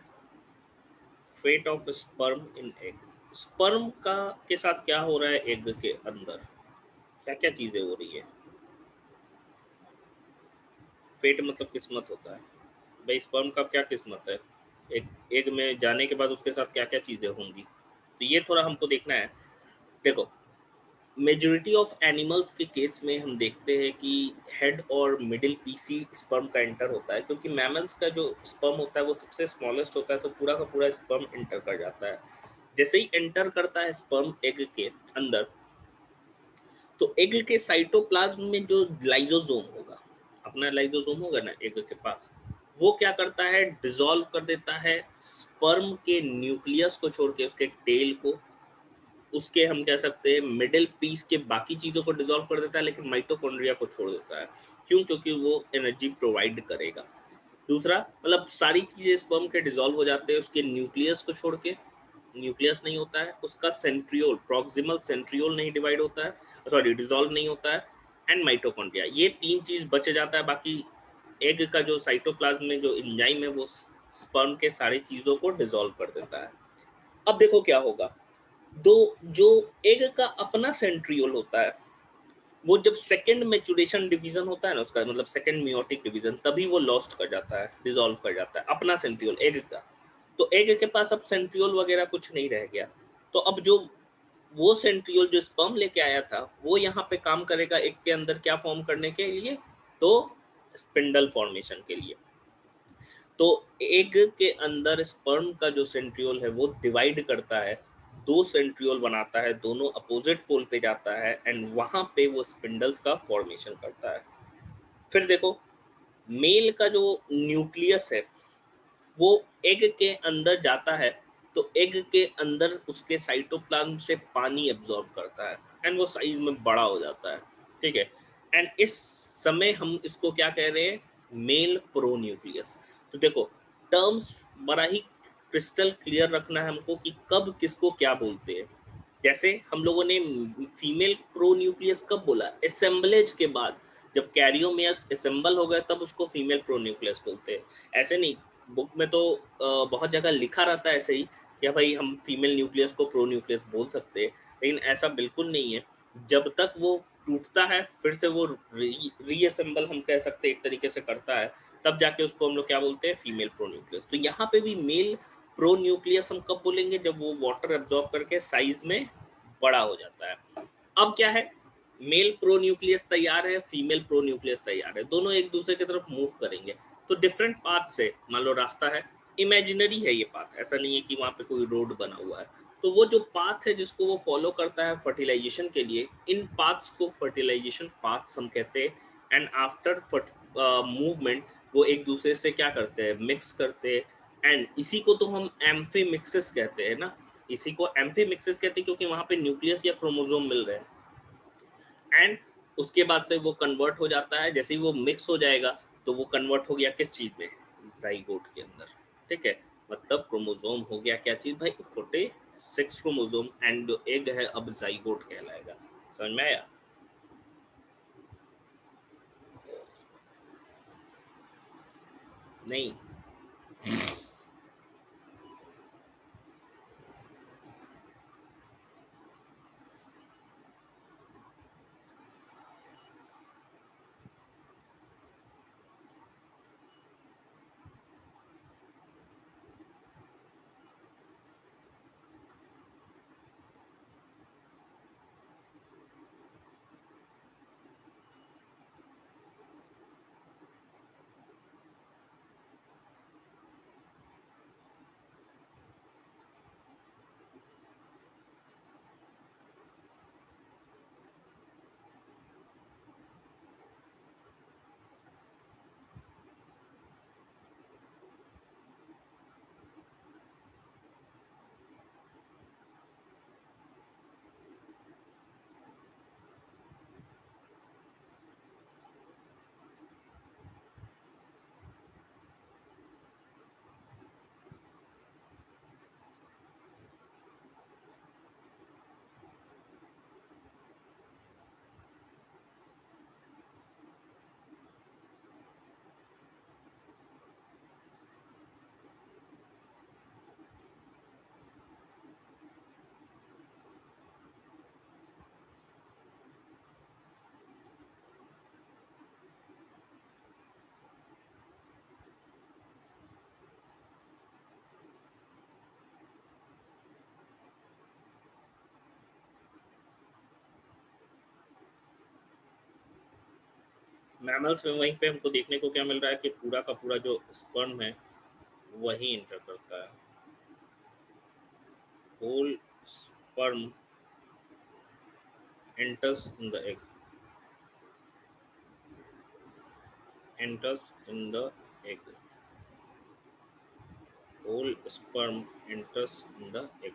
fate of sperm in egg. Sperm का के साथ क्या हो रहा है एग के अंदर, क्या क्या चीजें हो रही है। फेट मतलब किस्मत होता है भाई, स्पर्म का क्या किस्मत है, एक एग में जाने के बाद उसके साथ क्या क्या चीजें होंगी, तो ये थोड़ा हमको देखना है। देखो मेजॉरिटी ऑफ एनिमल्स के केस में हम देखते हैं कि हेड और मिडिल पीस ही स्पर्म का एंटर होता है, क्योंकि मैमल्स का जो स्पर्म होता है वो सबसे स्मॉलेस्ट होता है, तो पूरा का पूरा स्पर्म एंटर कर जाता है। जैसे ही एंटर करता है स्पर्म एग के अंदर, तो एग के साइटोप्लाज्म में जो लाइजोसोम होगा, अपना लाइजोसोम होगा ना एग के पास, वो क्या करता है डिसॉल्व कर देता है स्पर्म के न्यूक्लियस को छोड़ के, उसके टेल को, उसके हम कह सकते हैं मिडिल पीस के बाकी चीज़ों को डिसॉल्व कर देता है, लेकिन माइटोकॉन्ड्रिया को छोड़ देता है। क्यों? क्योंकि वो एनर्जी प्रोवाइड करेगा। दूसरा मतलब सारी चीज़ें स्पर्म के डिसॉल्व हो जाते हैं उसके न्यूक्लियस को छोड़ के, न्यूक्लियस नहीं होता है उसका, सेंट्रियोल प्रॉक्सिमल सेंट्रियोल नहीं डिवाइड होता है, सॉरी डिसॉल्व नहीं होता है, एंड माइटोकॉन्ड्रिया, ये तीन चीज़ बच जाता है। बाकी एग का जो साइटोप्लाज्म में जो एंजाइम है वो स्पर्म के सारी चीज़ों को डिसॉल्व कर देता है। अब देखो क्या होगा, दो जो एग का अपना सेंट्रियोल होता है वो जब सेकंड मैचुरेशन डिवीजन होता है ना उसका, मतलब सेकंड मियोटिक डिवीजन, तभी वो लॉस्ट कर जाता है, डिसॉल्व कर जाता है अपना सेंट्रियोल एग का। तो एग के पास अब सेंट्रियोल वगैरह कुछ नहीं रह गया, तो अब जो वो सेंट्रियोल जो स्पर्म लेके आया था वो यहाँ पे काम करेगा एग के अंदर क्या फॉर्म करने के लिए, तो स्पिंडल फॉर्मेशन के लिए। तो एग के अंदर स्पर्म का जो सेंट्रियोल है वो डिवाइड करता है दो सेंट्रियोल बनाता है, दोनों अपोजिट पोल पे जाता है एंड वहां पे वो स्पिंडल्स का फॉर्मेशन करता है। फिर देखो मेल का जो न्यूक्लियस है वो एग के अंदर जाता है, तो एग के अंदर उसके साइटोप्लाज्म से पानी एब्जॉर्ब करता है एंड वो साइज में बड़ा हो जाता है, ठीक है। एंड इस समय हम इसको क्या कह रहे हैं, मेल प्रो न्यूक्लियस। तो देखो टर्म्स बड़ा ही क्रिस्टल क्लियर रखना है हमको कि कब किसको क्या बोलते हैं। जैसे हम लोगों ने फीमेल प्रो न्यूक्लियस कब बोला, असेंबलेज के बाद, जब कैरियोमेयर्स असेंबल हो गए तब उसको फीमेल प्रो न्यूक्लियस बोलते हैं। ऐसे नहीं, बुक में तो बहुत जगह लिखा रहता है ऐसे ही कि भाई हम फीमेल न्यूक्लियस को प्रो न्यूक्लियस बोल सकते हैं, लेकिन ऐसा बिल्कुल नहीं है। जब तक वो टूटता है फिर से वो रीअसेंबल हम कह सकते हैं एक तरीके से करता है, तब जाके उसको हम लोग क्या बोलते हैं, फीमेल प्रो न्यूक्लियस। तो यहाँ पे भी मेल प्रो न्यूक्लियस हम कब बोलेंगे, जब वो वाटर एब्जॉर्ब करके साइज में बड़ा हो जाता है। अब क्या है, मेल प्रो न्यूक्लियस तैयार है, फीमेल प्रो न्यूक्लियस तैयार है, दोनों एक दूसरे की तरफ मूव करेंगे। तो डिफरेंट पाथ से, मान लो रास्ता है, इमेजिनरी है ये पाथ, ऐसा नहीं है कि वहाँ पे कोई रोड बना हुआ है। तो वो जो पाथ है जिसको वो फॉलो करता है फर्टिलाइजेशन के लिए, इन पाथ्स को फर्टिलाइजेशन पाथ्स हम कहते हैं। एंड आफ्टर मूवमेंट वो एक दूसरे से क्या करते हैं, मिक्स करते हैं। एंड इसी को तो हम एम्फीमिक्सिस कहते हैं ना, इसी को एम्फीमिक्सिस कहते हैं क्योंकि वहाँ पे न्यूक्लियस या क्रोमोसोम मिल रहे हैं। एंड उसके बाद से वो कन्वर्ट हो जाता है, जैसे ही वो मिक्स हो जाएगा तो वो कन्वर्ट हो गया किस चीज़ में, जाइगोट के अंदर, ठीक है। मतलब क्रोमोसोम हो गया क्या चीज़ भाई, 46 क्रोमोसोम, एंड जो एग है अब जाइगोट कहलाएगा। समझ में आया? नहीं, मैमल्स में वहीं पे हमको देखने को क्या मिल रहा है कि पूरा का पूरा जो स्पर्म है वही इंटर करता है, whole sperm enters in the egg, enters in the egg, whole sperm enters in the egg.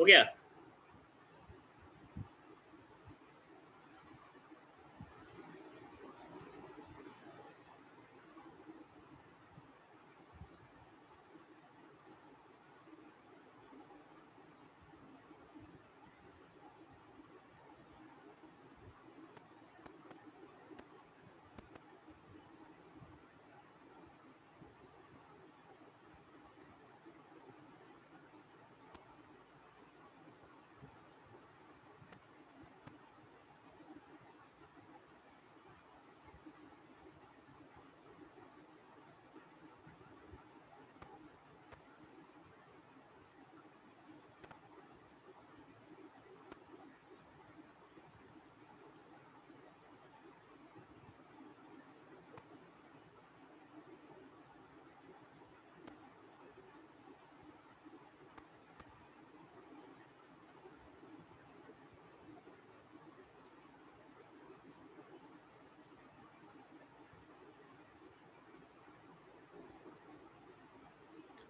हो गया?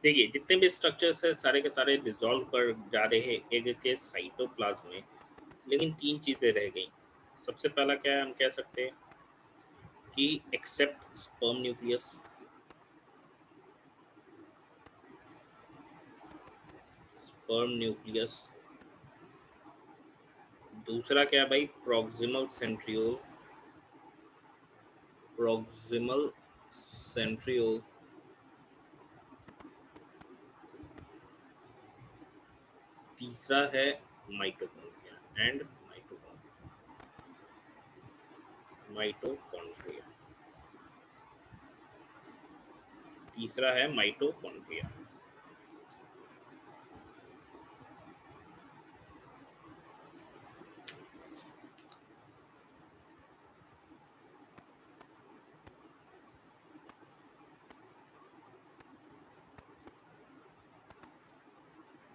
देखिए जितने भी स्ट्रक्चर्स है सारे के सारे डिसॉल्व कर जा रहे हैं एग के साइटोप्लाज्म में, लेकिन 3 चीज़ें रह गई। सबसे पहला क्या है, हम कह सकते हैं कि except sperm nucleus, sperm nucleus. दूसरा क्या है भाई, प्रॉक्सिमल सेंट्रियोल, प्रॉक्सिमल सेंट्रियोल। तीसरा है माइटोकॉन्ड्रिया एंड माइटोकॉन्ड्रिया। तीसरा है mitochondria.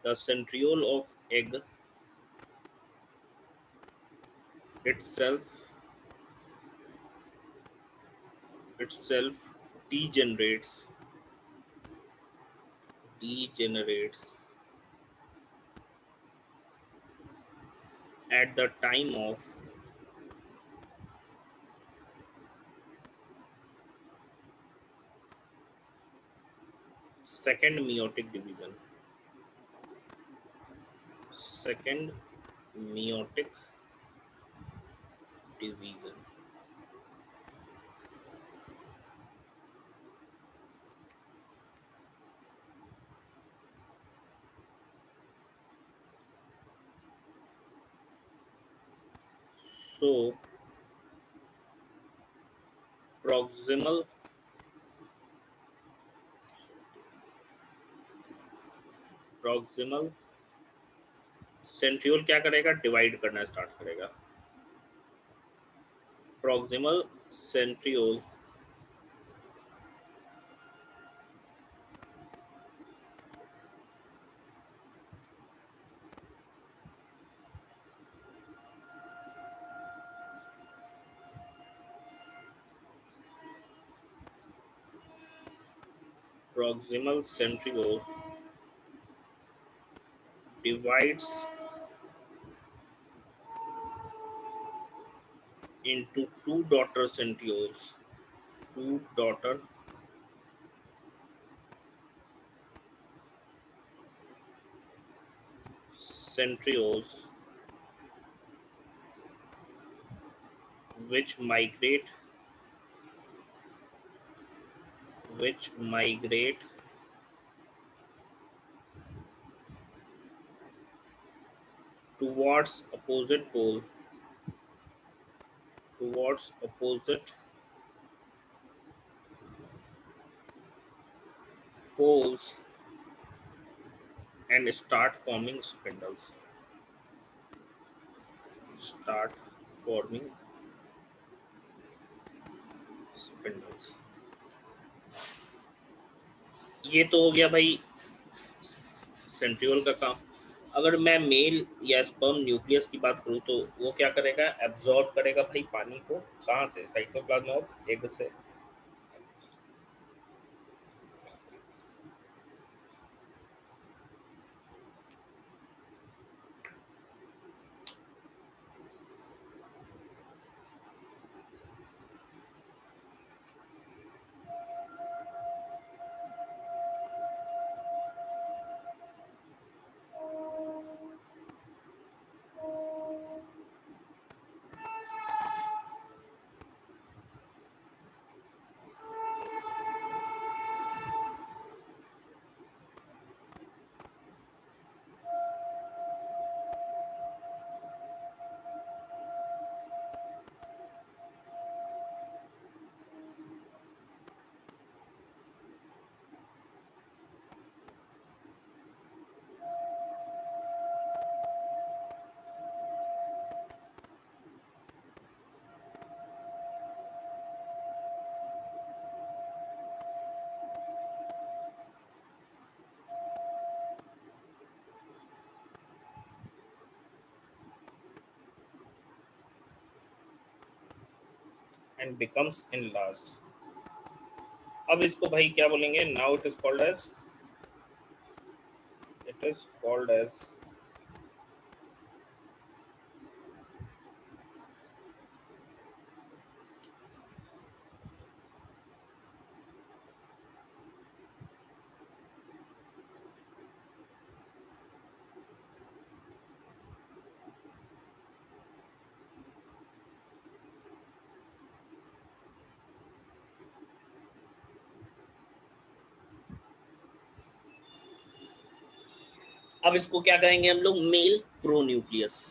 The centriole of egg itself degenerates at the time of second meiotic division. Second meiotic division. So proximal centriole क्या करेगा, डिवाइड करना स्टार्ट करेगा। Proximal centriole divides into two daughter centrioles which migrate towards opposite poles and start forming spindles. ये तो हो गया भाई centriole का काम। अगर मैं मेल या स्पर्म न्यूक्लियस की बात करूँ तो वो क्या करेगा, एब्जॉर्ब करेगा भाई पानी को। कहाँ से, साइटोप्लाज्म ऑफ एग से। and becomes enlarged. अब इसको भाई क्या बोलेंगे? Now it is called as अब इसको क्या कहेंगे हम लोग? Male pronucleus.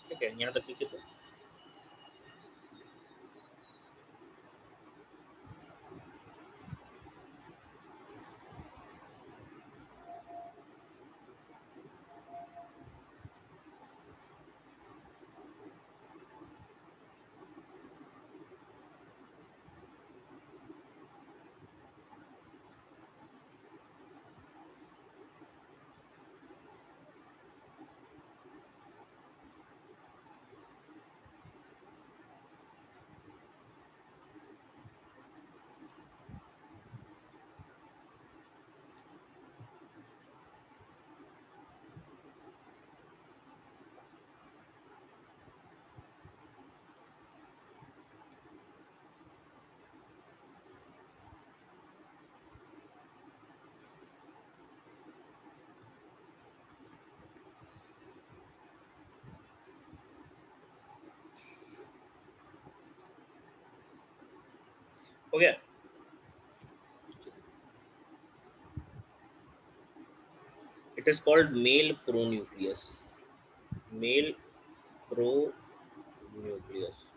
ठीक है, यहाँ तक लिखे तो हो गया। It is called male pronucleus. Male pronucleus.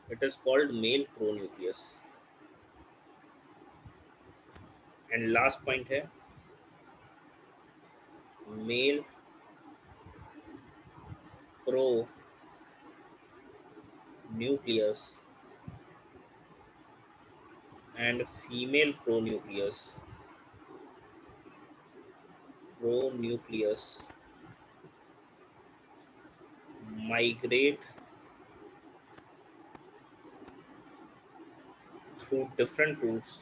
It is called male pronucleus. And last point है male pronucleus and female pronucleus. Migrate through different routes,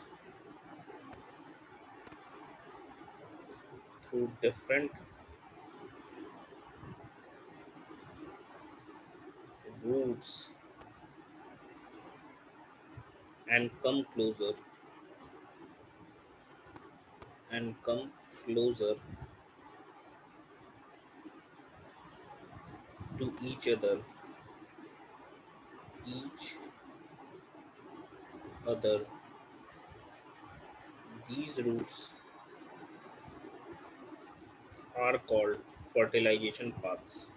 and come closer to each other. These routes are called fertilization paths.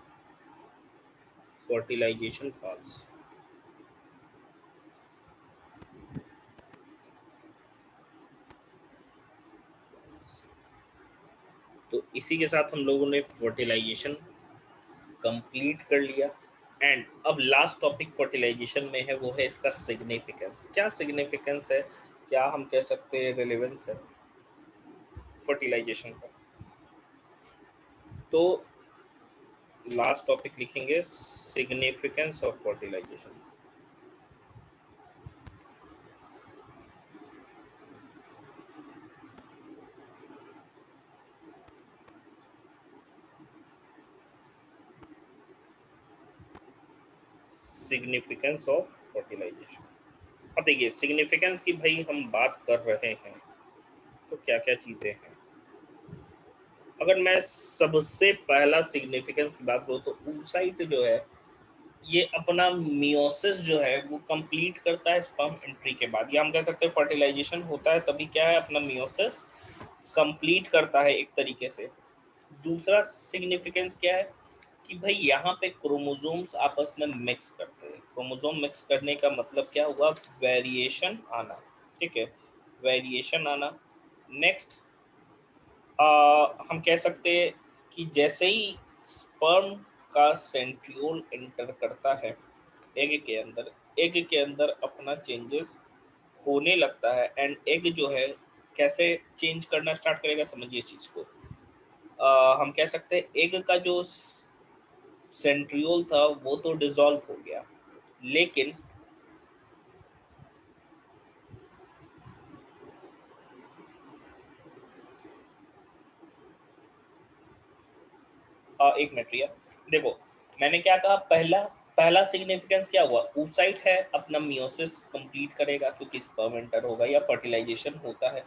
तो इसी के साथ हम लोगों ने fertilisation complete कर लिया। एंड अब लास्ट टॉपिक फर्टिलाइजेशन में है, वो है इसका सिग्निफिकेंस। क्या सिग्निफिकेंस है, क्या हम कह सकते हैं रिलेवेंस है फर्टिलाइजेशन का? तो लास्ट टॉपिक लिखेंगे significance of fertilization. Significance of fertilization. अब देखिए सिग्निफिकेंस की भाई हम बात कर रहे हैं तो क्या क्या चीज़ें हैं। अगर मैं सबसे पहला सिग्निफिकेंस की बात करूँ तो oocyte जो है ये अपना मियोसिस जो है वो कंप्लीट करता है स्पर्म एंट्री के बाद। या हम कह सकते हैं फर्टिलाइजेशन होता है तभी क्या है, अपना मियोसिस कंप्लीट करता है एक तरीके से। दूसरा सिग्निफिकेंस क्या है कि भाई यहाँ पे क्रोमोसोम्स आपस में मिक्स करते हैं। क्रोमोसोम मिक्स करने का मतलब क्या हुआ? वेरिएशन आना। ठीक है, वेरिएशन आना। नेक्स्ट हम कह सकते हैं कि जैसे ही स्पर्म का सेंट्रियोल एंटर करता है एग के अंदर अपना चेंजेस होने लगता है। एंड एग जो है कैसे चेंज करना स्टार्ट करेगा, समझिए इस चीज़ को। हम कह सकते हैं एग का जो सेंट्रियोल था वो तो डिसॉल्व हो गया, लेकिन एक मिनट रिया, देखो मैंने क्या कहा, पहला पहला सिग्निफिकेंस क्या हुआ, oocyte है अपना मियोसिस कंप्लीट करेगा क्योंकि स्पर्म एंटर होगा या फर्टिलाइजेशन होता है।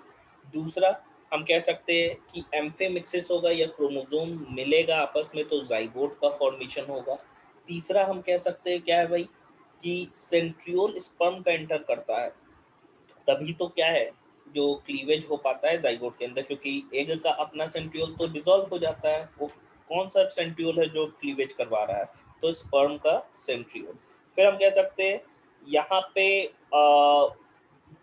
दूसरा हम कह सकते हैं कि एम्फीमिक्सिस होगा या क्रोमोसोम मिलेगा आपस में तो जाइगोट का फॉर्मेशन होगा। तीसरा हम कह सकते हैं क्या है भाई कि सेंट्रियोल स्पर्म का एंटर करता है, तभी तो क्या है जो क्लीवेज हो पाता है जाइगोट के अंदर, क्योंकि एग का अपना सेंट्रियोल तो डिसॉल्व हो जाता है। वो कौन सा सेंट्रियोल है जो क्लीवेज करवा रहा है, तो स्पर्म का सेंट्रियोल। फिर हम कह सकते हैं यहाँ पे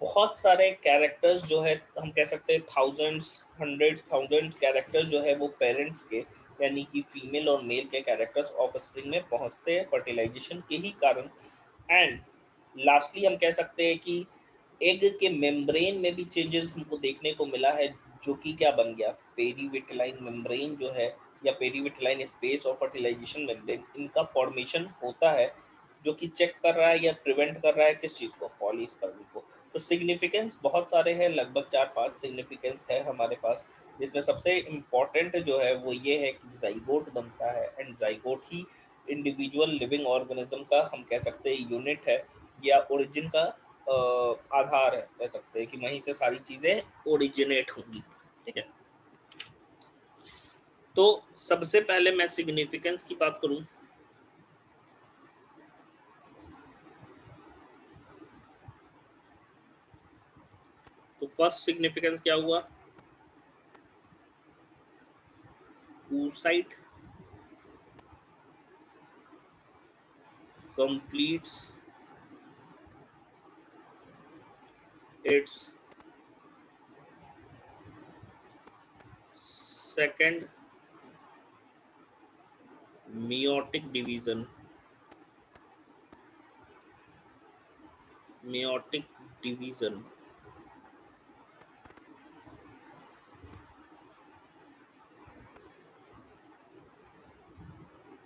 बहुत सारे कैरेक्टर्स जो है, हम कह सकते हैं थाउजेंड्स हंड्रेड्स थाउजेंड कैरेक्टर्स जो है वो पेरेंट्स के यानी कि फीमेल और मेल के कैरेक्टर्स ऑफ स्प्रिंग में पहुंचते हैं फर्टिलाइजेशन के ही कारण। एंड लास्टली हम कह सकते हैं कि एग के मेम्ब्रेन में भी चेंजेस हमको देखने को मिला है, जो कि क्या बन गया, पेरीविटिलाइन मेम्ब्रेन जो है या पेरीविटिलाइन स्पेस और फर्टिलाइजेशन मेम्ब्रेन, इनका फॉर्मेशन होता है जो कि चेक कर रहा है या प्रिवेंट कर रहा है किस चीज़ को, पॉलीस्पर्मी को। तो सिग्निफिकेंस बहुत सारे हैं, लगभग 4-5 सिग्निफिकेंस है हमारे पास, जिसमें सबसे इम्पॉर्टेंट जो है वो ये है कि जाइगोट बनता है, and zygote he individual living organism का हम कह सकते हैं यूनिट है या ओरिजिन का आधार है, कह सकते हैं कि वहीं से सारी चीज़ें ओरिजिनेट होंगी। ठीक है, तो सबसे पहले मैं सिग्निफिकेंस की बात करूं तो फर्स्ट सिग्निफिकेंस क्या हुआ, oocyte completes its second meiotic division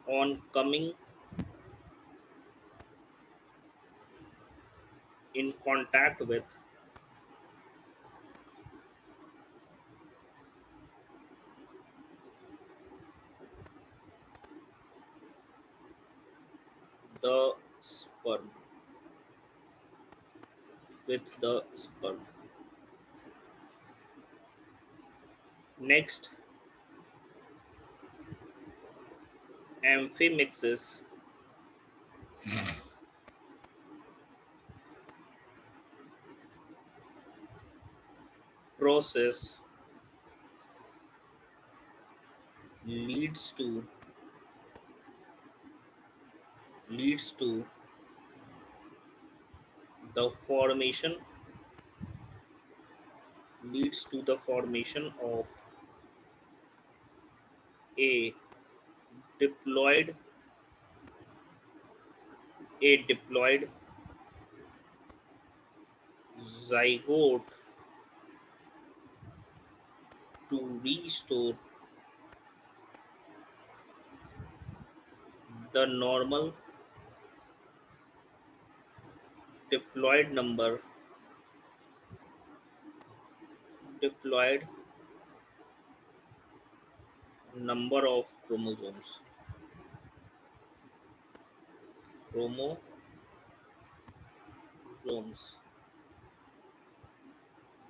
on coming in contact with the sperm with the sperm. Next, amphimixis process leads to the formation of a diploid zygote to restore the normal diploid number of chromosomes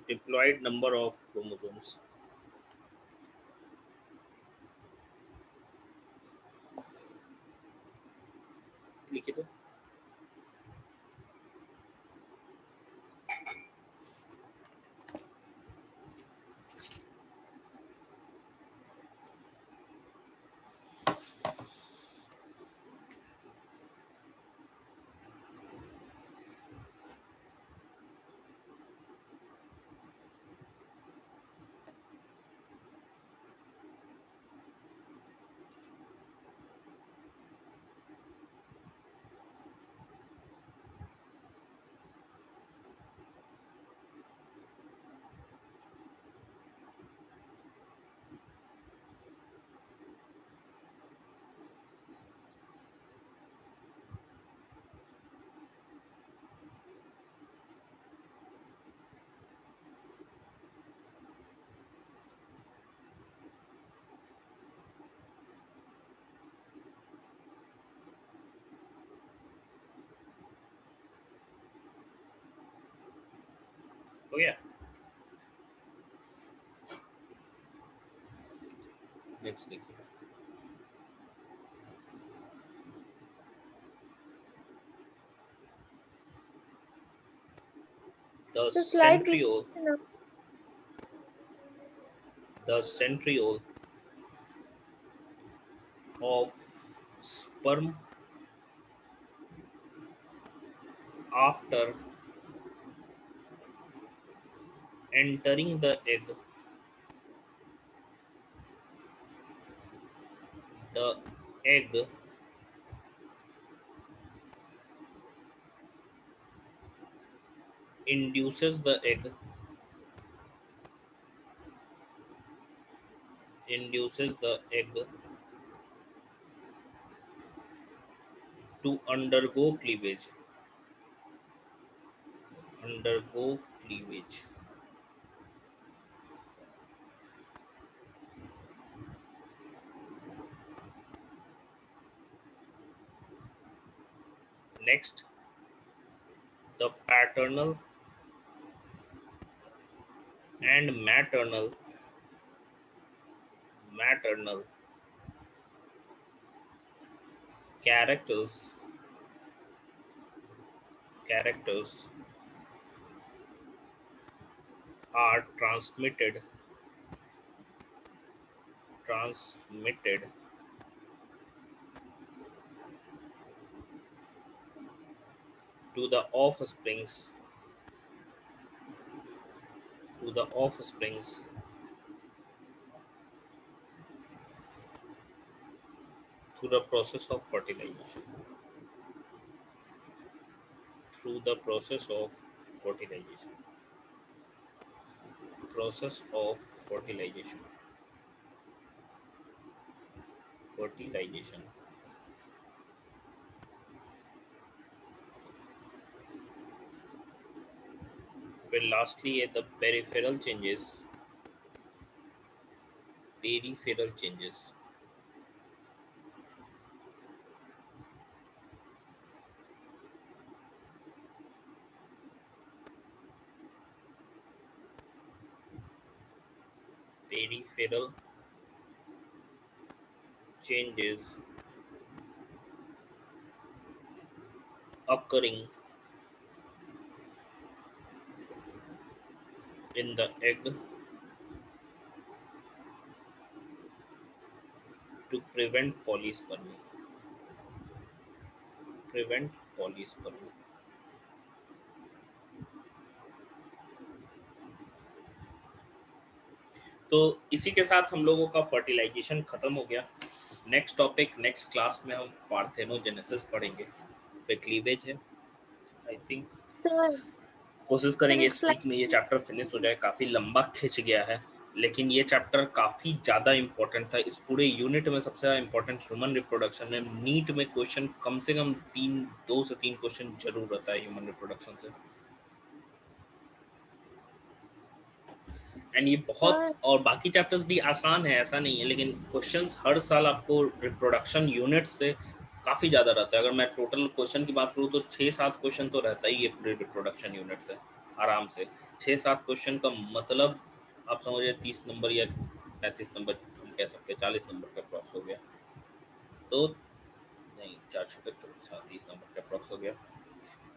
diploid number of chromosomes। लिखिए तो हो गया। Next देखिए, the sir slide पीछे centriole है ना। the centriole of sperm after entering the egg induces the egg to undergo cleavage. Next, the paternal and maternal characters are transmitted to the offsprings through the process of fertilization. Through the process of fertilization. Process of fertilization. Fertilization. फिर lastly है the peripheral changes. Peripheral changes. Peripheral changes occurring in the egg to prevent polyspermy. Prevent polyspermy. तो इसी के साथ हम लोगों का fertilisation खत्म हो गया। नेक्स्ट टॉपिक नेक्स्ट क्लास में हम पार्थेनोजेनेसिस पढ़ेंगे, फिर क्लीवेज है। आई थिंक सर कोशिश सर करेंगे एक इस वीक में ये चैप्टर फिनिश हो जाए। काफ़ी लंबा खिंच गया है, लेकिन ये चैप्टर काफ़ी ज़्यादा इंपॉर्टेंट था। इस पूरे यूनिट में सबसे ज़्यादा इंपॉर्टेंट ह्यूमन रिप्रोडक्शन है। नीट में क्वेश्चन कम से कम 2 से 3 क्वेश्चन जरूर रहता है ह्यूमन रिप्रोडक्शन से। एंड ये बहुत, सर और बाकी चैप्टर्स भी आसान है ऐसा नहीं है, लेकिन क्वेश्चंस हर साल आपको रिप्रोडक्शन यूनिट से काफ़ी ज़्यादा रहता है। अगर मैं टोटल क्वेश्चन की बात करूँ तो 6-7 क्वेश्चन तो रहता ही है पूरे रिप्रोडक्शन यूनिट से आराम से। 6-7 क्वेश्चन का मतलब आप समझिए 30 नंबर या 35 नंबर हम कह सकते हैं, 40 नंबर का अप्रॉक्स हो गया। तो नहीं, 4 छक्के 30 नंबर का अप्रॉक्स हो गया,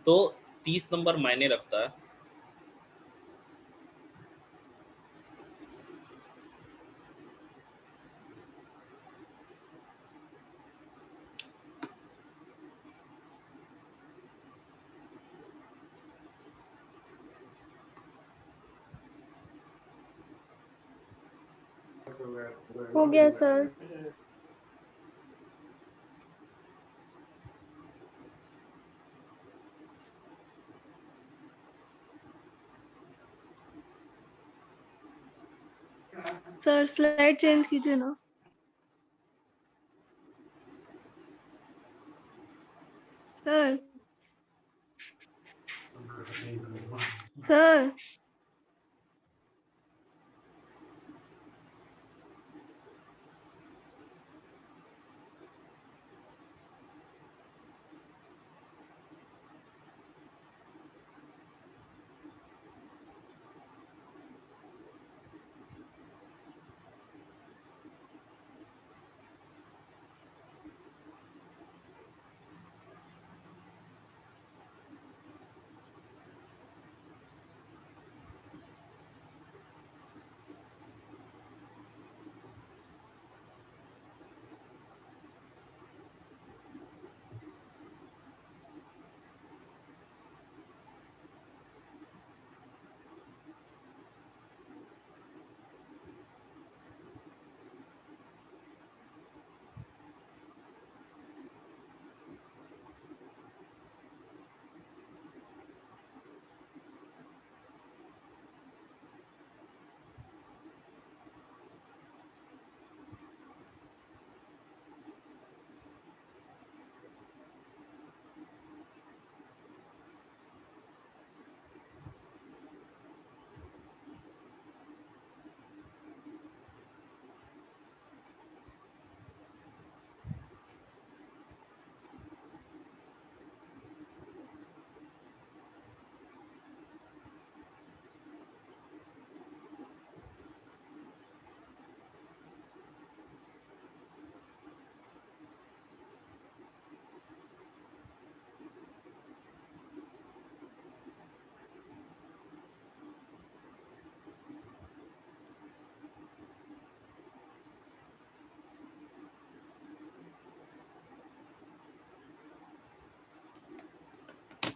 तो 30 नंबर मायने रखता है। हो गया सर। सर स्लाइड चेंज कीजिए ना। सर सर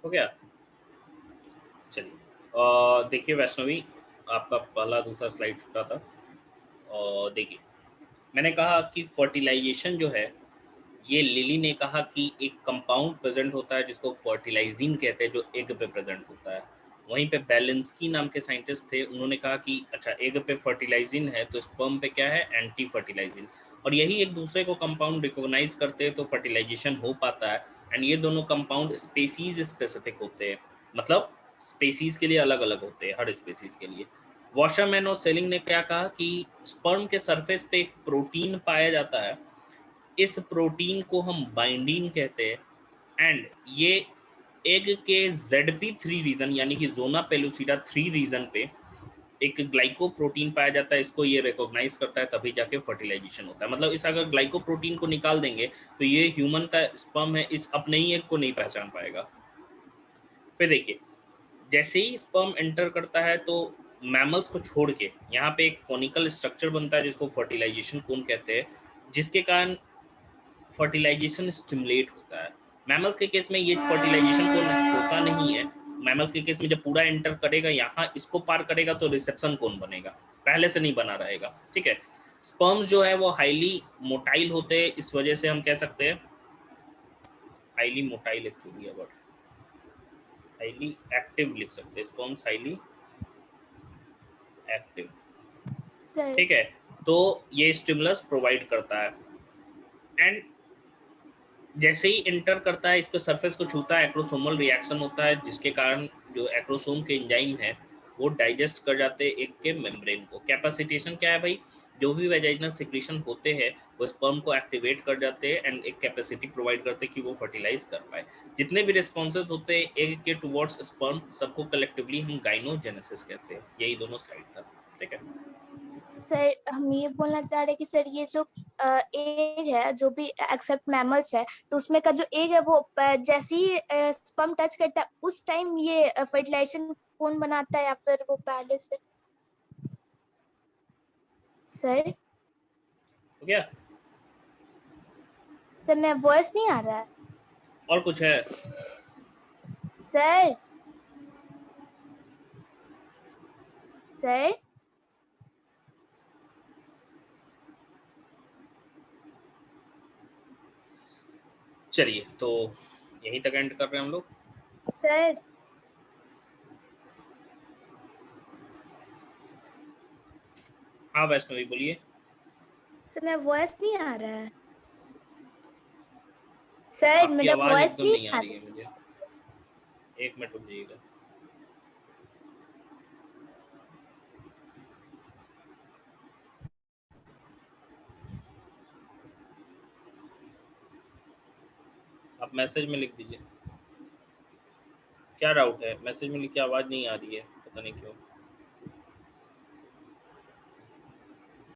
हो गया। चलिए देखिए वैष्णवी, आपका पहला दूसरा स्लाइड छूटा था। और देखिए मैंने कहा कि फर्टिलाइजेशन जो है, ये लिली ने कहा कि एक कंपाउंड प्रेजेंट होता है जिसको फर्टिलाइजिन कहते हैं, जो एग पे प्रेजेंट होता है। वहीं पे बैलेंस्की नाम के साइंटिस्ट थे, उन्होंने कहा कि अच्छा एग पे फर्टिलाइजिन है तो स्पर्म पे क्या है, एंटी फर्टिलाइजिन। और यही एक दूसरे को कंपाउंड रिकॉग्नाइज करते हैं तो फर्टिलाइजेशन हो पाता है। एंड ये दोनों कंपाउंड स्पेसीज स्पेसिफिक होते हैं, मतलब स्पेसीज के लिए अलग अलग होते हैं, हर स्पेसीज के लिए। वॉशरमैन और सेलिंग ने क्या कहा कि स्पर्म के सरफेस पे एक प्रोटीन पाया जाता है, इस प्रोटीन को हम बाइंडीन कहते हैं। एंड ये एग के ZP3 रीजन यानी कि जोना पेलुसिडा 3 रीजन पे एक ग्लाइको प्रोटीन पाया जाता है, इसको ये रिकॉग्नाइज करता है, तभी जाके फर्टिलाइजेशन होता है। मतलब इस अगर ग्लाइको प्रोटीन को निकाल देंगे तो ये ह्यूमन का स्पर्म है, इस अपने ही एग को नहीं पहचान पाएगा। फिर देखिए जैसे ही स्पर्म एंटर करता है तो मैमल्स को छोड़ के यहाँ पे एक कॉनिकल स्ट्रक्चर बनता है जिसको फर्टिलाइजेशन कोन कहते हैं, जिसके कारण फर्टिलाइजेशन स्टिमुलेट होता है। मैमल्स के केस में ये फर्टिलाइजेशन कोन होता नहीं है। मैमल्स के केस में जब पूरा एंटर करेगा, यहाँ इसको पार करेगा तो रिसेप्शन कोन बनेगा, पहले से नहीं बना रहेगा, ठीक है। स्पर्म्स जो है वो हाईली मोटाइल होते हैं, इस वजह से हम कह सकते हैं हाईली मोटाइल, एक्चुअली है वर्ड हाईली एक्टिव लिख सकते हैं, स्पर्म्स हाईली एक्टिव, सर ठीक है। तो ये स्टिमुलस प्रोवाइड करता है। एंड जैसे ही इंटर करता है, इसको सरफेस को छूता है, एक्रोसोमल रिएक्शन होता है, जिसके कारण जो एक्रोसोम के एंजाइम है वो डाइजेस्ट कर जाते हैं एग के मेम्ब्रेन को। कैपेसिटेशन क्या है भाई, जो भी वेजाइनल सिक्रीशन होते हैं वो स्पर्म को एक्टिवेट कर जाते हैं एंड एक कैपेसिटी प्रोवाइड करते हैं कि वो फर्टिलाइज कर पाए। जितने भी रिस्पॉन्सेज होते हैं एग के टुवर्ड्स स्पर्म, सबको कलेक्टिवली हम गाइनोजेनेसिस कहते हैं। यही दोनों स्लाइड था, ठीक है। सर हम ये बोलना चाह रहे हैं कि सर ये जो एग है, जो भी एक्सेप्ट मैमल्स है, तो उसमें का जो एग है वो जैसे ही स्पर्म टच करता है उस टाइम ये फर्टिलाइजेशन कौन बनाता है या फिर वो पहले से? सर हो गया। सर मैं वॉइस नहीं आ रहा है और कुछ है? सर। सर चलिए तो यहीं तक एंड कर रहे हैं हम लोग। सर हाँ वैष्णवी बोलिए। सर मैं वॉइस नहीं आ रहा है सर, आपकी मेरा आवाज वॉइस एकदम नहीं नहीं आ आ रही रहा। है मुझे, एक मिनट रुक जाइएगा। आप मैसेज में लिख दीजिए, क्या डाउट है? मैसेज में लिखिए आवाज नहीं आ रही है, पता नहीं क्यों।